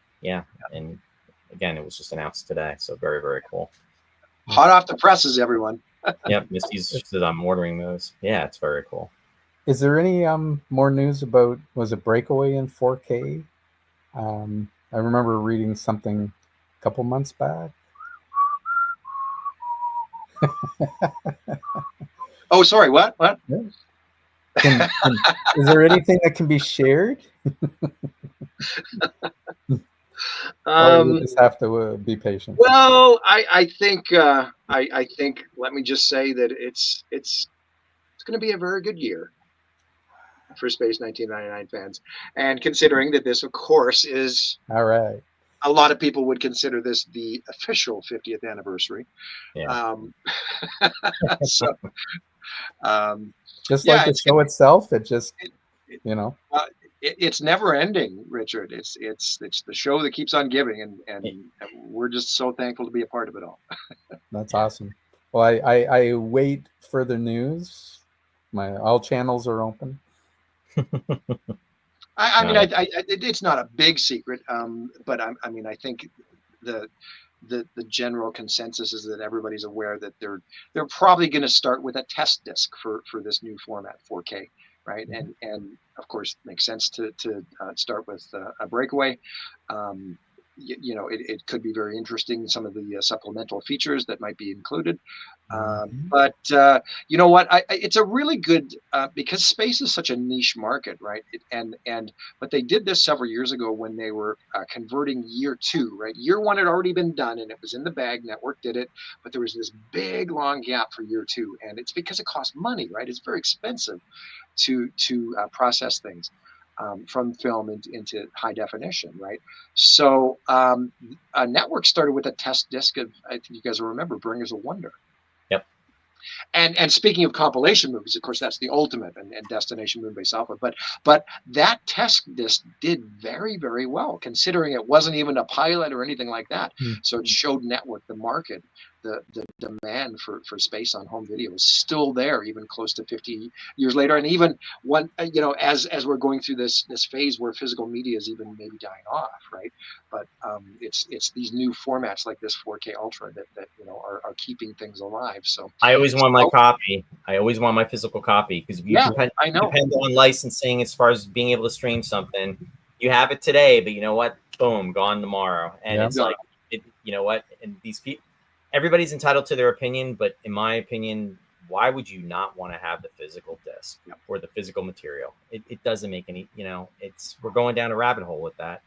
and again, it was just announced today, so very, very cool. Hot off the presses, everyone. Yep, Missy's said I'm ordering those. Yeah, it's very cool. Is there any more news about, was it Breakaway in 4K? I remember reading something a couple months back. Oh, sorry. What? Yeah. Is there anything that can be shared? You just have to be patient. Well, I think let me just say that it's going to be a very good year for Space 1999 fans, and considering that this, of course, is all right. A lot of people would consider this the official 50th anniversary. Yeah. So, just like the show itself, it's never ending, Richard. It's the show that keeps on giving, and we're just so thankful to be a part of it all. That's awesome. Well, I await further news. All channels are open. I mean, No. it's not a big secret, but I mean, I think the the general consensus is that everybody's aware that they're probably going to start with a test disc for this new format, 4K, right? And of course, it makes sense to start with a breakaway. You know, it could be very interesting, some of the supplemental features that might be included. But you know what? It's a really good because space is such a niche market, right? But they did this several years ago when they were converting year two, right? Year one had already been done and it was in the bag. Network did it, but there was this big long gap for year two, and it's because it costs money, right? It's very expensive to process things. From film into high definition, right? So a network started with a test disc of, I think you guys will remember, Bringers of Wonder. Yep. And speaking of compilation movies, of course, that's the ultimate and Destination Moonbase Alpha. But that test disc did very, very well, considering it wasn't even a pilot or anything like that. So it showed network, the market, the demand for space on home video is still there, even close to 50 years later. And even when, you know, as we're going through this phase where physical media is even maybe dying off, right? But it's these new formats like this 4K Ultra that you know are keeping things alive. So I always want my copy. I always want my physical copy, because you depend on licensing as far as being able to stream something. You have it today, but you know what? Boom, gone tomorrow. And it's like, you know what? And these people, everybody's entitled to their opinion, but in my opinion, why would you not want to have the physical disc or the physical material? It doesn't make any, you know, we're going down a rabbit hole with that.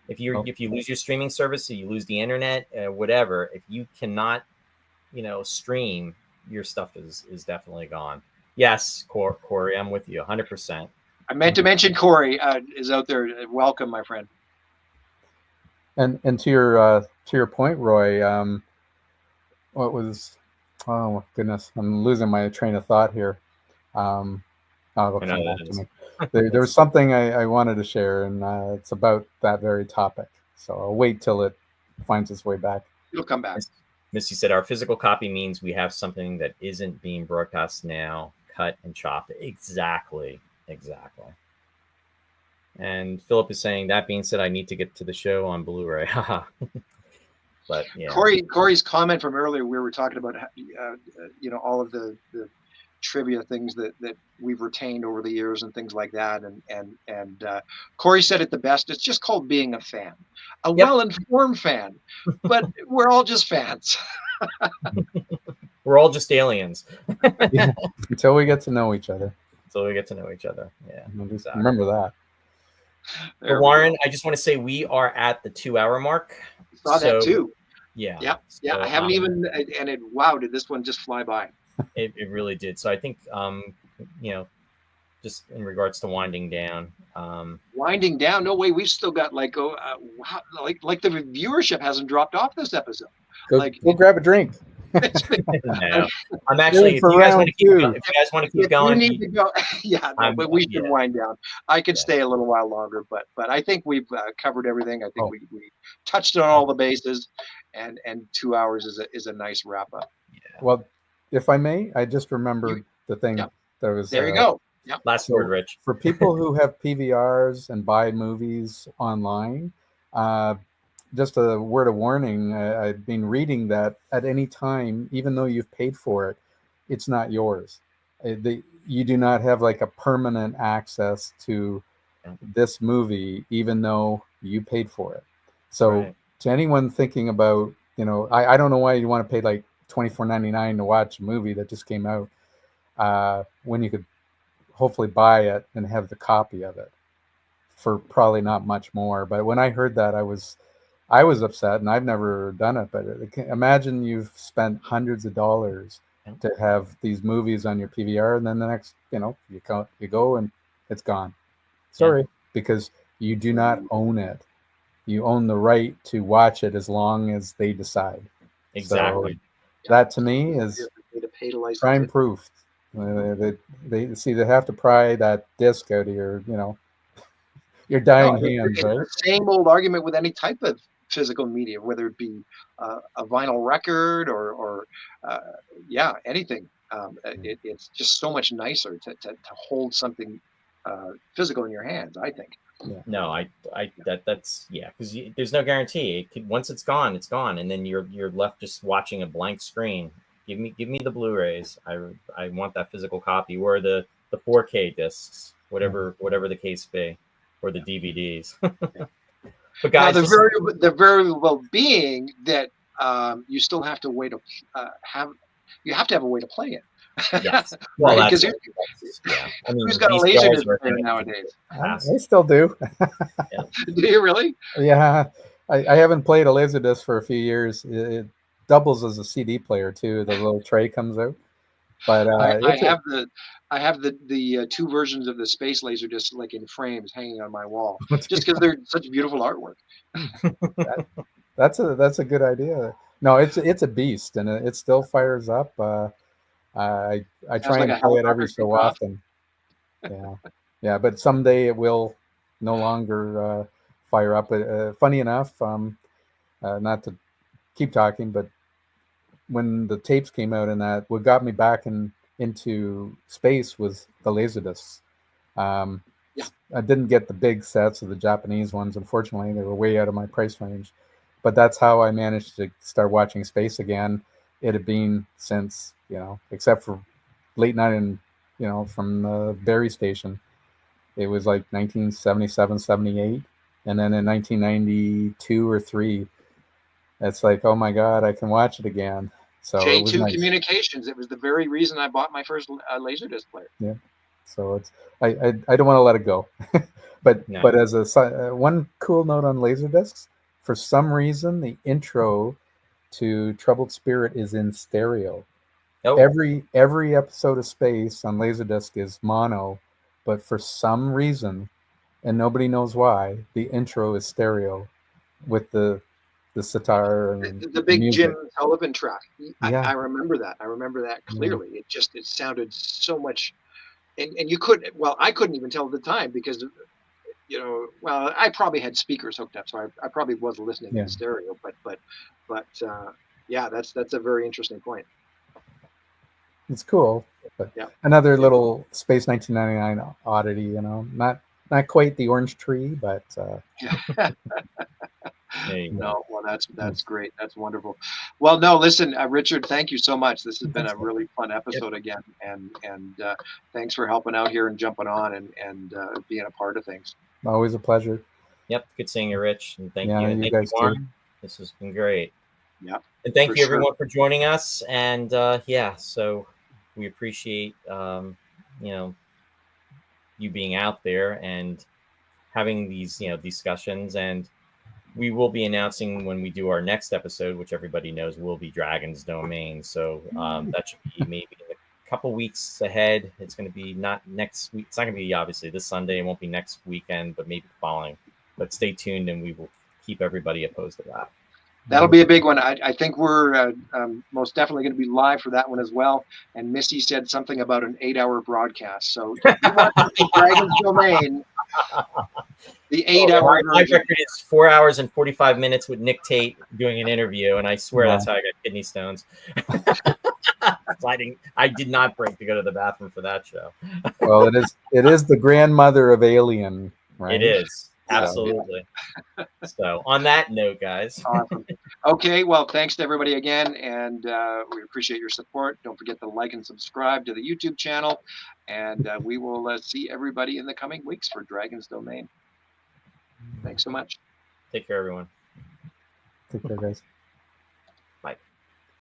If you lose your streaming service, or you lose the internet, whatever, if you cannot, you know, stream, your stuff is definitely gone. Yes, Corey, I'm with you 100%. I meant to mention Corey is out there. Welcome, my friend. And to your point, Roy, what was? Oh goodness, I'm losing my train of thought here. It'll come back to me. There was something I wanted to share, and it's about that very topic. So I'll wait till it finds its way back. It'll come back. Missy said, our physical copy means we have something that isn't being broadcast now, cut and chopped. Exactly. And Philip is saying, that being said, I need to get to the show on Blu-ray. But yeah. Corey's comment from earlier, we were talking about, you know, all of the trivia things that we've retained over the years and things like that. And Corey said it the best. It's just called being a fan, a well-informed fan, but we're all just fans. We're all just aliens. Yeah, until we get to know each other. Yeah. Exactly. Remember that. But Warren, I just want to say we are at the 2-hour mark. Saw that too. Yeah. So, I haven't even, and wow, did this one just fly by? It really did. So I think, you know, just in regards to winding down. Winding down? No way. We've still got like the viewership hasn't dropped off this episode. Go grab a drink. No. I'm actually. If you guys want to keep going, you need to go. Yeah, no, but we should wind down. I could stay a little while longer, but I think we've covered everything. I think we touched on all the bases, and 2 hours is a nice wrap up. Yeah. Well, if I may, I just remembered the thing that was. There you go. Yep. Last word, Rich. For people who have PVRs and buy movies online, just a word of warning, I've been reading that at any time, even though you've paid for it, it's not yours. You do not have like a permanent access to this movie, even though you paid for it. So to anyone thinking about, you know, I don't know why you want to pay like $24.99 to watch a movie that just came out when you could hopefully buy it and have the copy of it for probably not much more. But when I heard that, I was upset, and I've never done it, but imagine you've spent hundreds of dollars to have these movies on your PVR, and then the next, you know, you go and it's gone. Sorry, because you do not own it. You own the right to watch it as long as they decide. Exactly. So that to me is prime proof. They have to pry that disc out of your, you know, your dying hands. It's right? the same old argument with any type of physical media, whether it be a vinyl record or anything. It's just so much nicer to hold something physical in your hands, I think. No, that's yeah, because there's no guarantee. Once it's gone, and then you're left just watching a blank screen. Give me the Blu-rays. I want that physical copy, or the 4K discs, whatever the case be, or the DVDs. But guys, now, the variable being that you still have to wait to have a way to play it. Yes. Well, right? that's, yeah. I mean, Who's got a laser disc player nowadays? I still do. Yeah. Do you really? Yeah, I haven't played a Laserdisc for a few years. It doubles as a CD player too. The little tray comes out. But I have the two versions of the Space Laserdisc like in frames hanging on my wall, just because they're such beautiful artwork. That's a good idea. No, it's a beast, and it still fires up. I try like and a play it every helicopter so take off. often. Yeah, but someday it will no longer fire up. Funny enough, not to keep talking, but when the tapes came out and that, what got me back into space was the Laserdiscs. I didn't get the big sets of the Japanese ones. Unfortunately, they were way out of my price range. But that's how I managed to start watching space again. It had been since, except for late night and, from the Barrie station. It was like 1977, 78. And then in 1992 or 3, it's like, oh my God, I can watch it again. So it was J2 nice. Communications. It was the very reason I bought my first Laserdisc player. Yeah. So it's I don't want to let it go. but as a one cool note on Laserdiscs, for some reason the intro to Troubled Spirit is in stereo. Oh. Every episode of Space on Laserdisc is mono, but for some reason, and nobody knows why, the intro is stereo with the sitar and the big music. Jim Sullivan track. Yeah. I remember that. I remember that clearly. Yeah. It sounded so much, and you couldn't. Well, I couldn't even tell at the time because, I probably had speakers hooked up, so I probably was listening in stereo. But yeah, that's a very interesting point. It's cool. But another little Space 1999 oddity, not quite the orange tree, but no, well, that's great. That's wonderful. Well, no, listen, Richard, thank you so much. This has been a really fun episode again, and thanks for helping out here and jumping on and being a part of things. Always a pleasure. Yep, good seeing you, Rich, and thank you. You thank guys you, Warren. This has been great. Yeah, and thank you everyone for joining us. And so we appreciate you being out there and having these discussions, and we will be announcing when we do our next episode, which everybody knows will be Dragon's Domain. So that should be maybe in a couple weeks ahead. It's going to be not next week. It's not going to be obviously this Sunday. It won't be next weekend, but maybe the following. But stay tuned, and we will keep everybody opposed to that. That'll be a big one. I think we're most definitely going to be live for that one as well. And Missy said something about an 8-hour broadcast. So if you want to see Dragon's Domain, the 8-hour my record is 4 hours and 45 minutes with Nick Tate doing an interview, and I swear that's how I got kidney stones. I did not break to go to the bathroom for that show. Well, it is the grandmother of Alien, right? It is. Absolutely. So on that note, guys. Awesome. Okay, well, thanks to everybody again, and we appreciate your support. Don't forget to like and subscribe to the YouTube channel, and we will see everybody in the coming weeks for Dragon's Domain. Thanks so much. Take care, everyone. Take care, guys.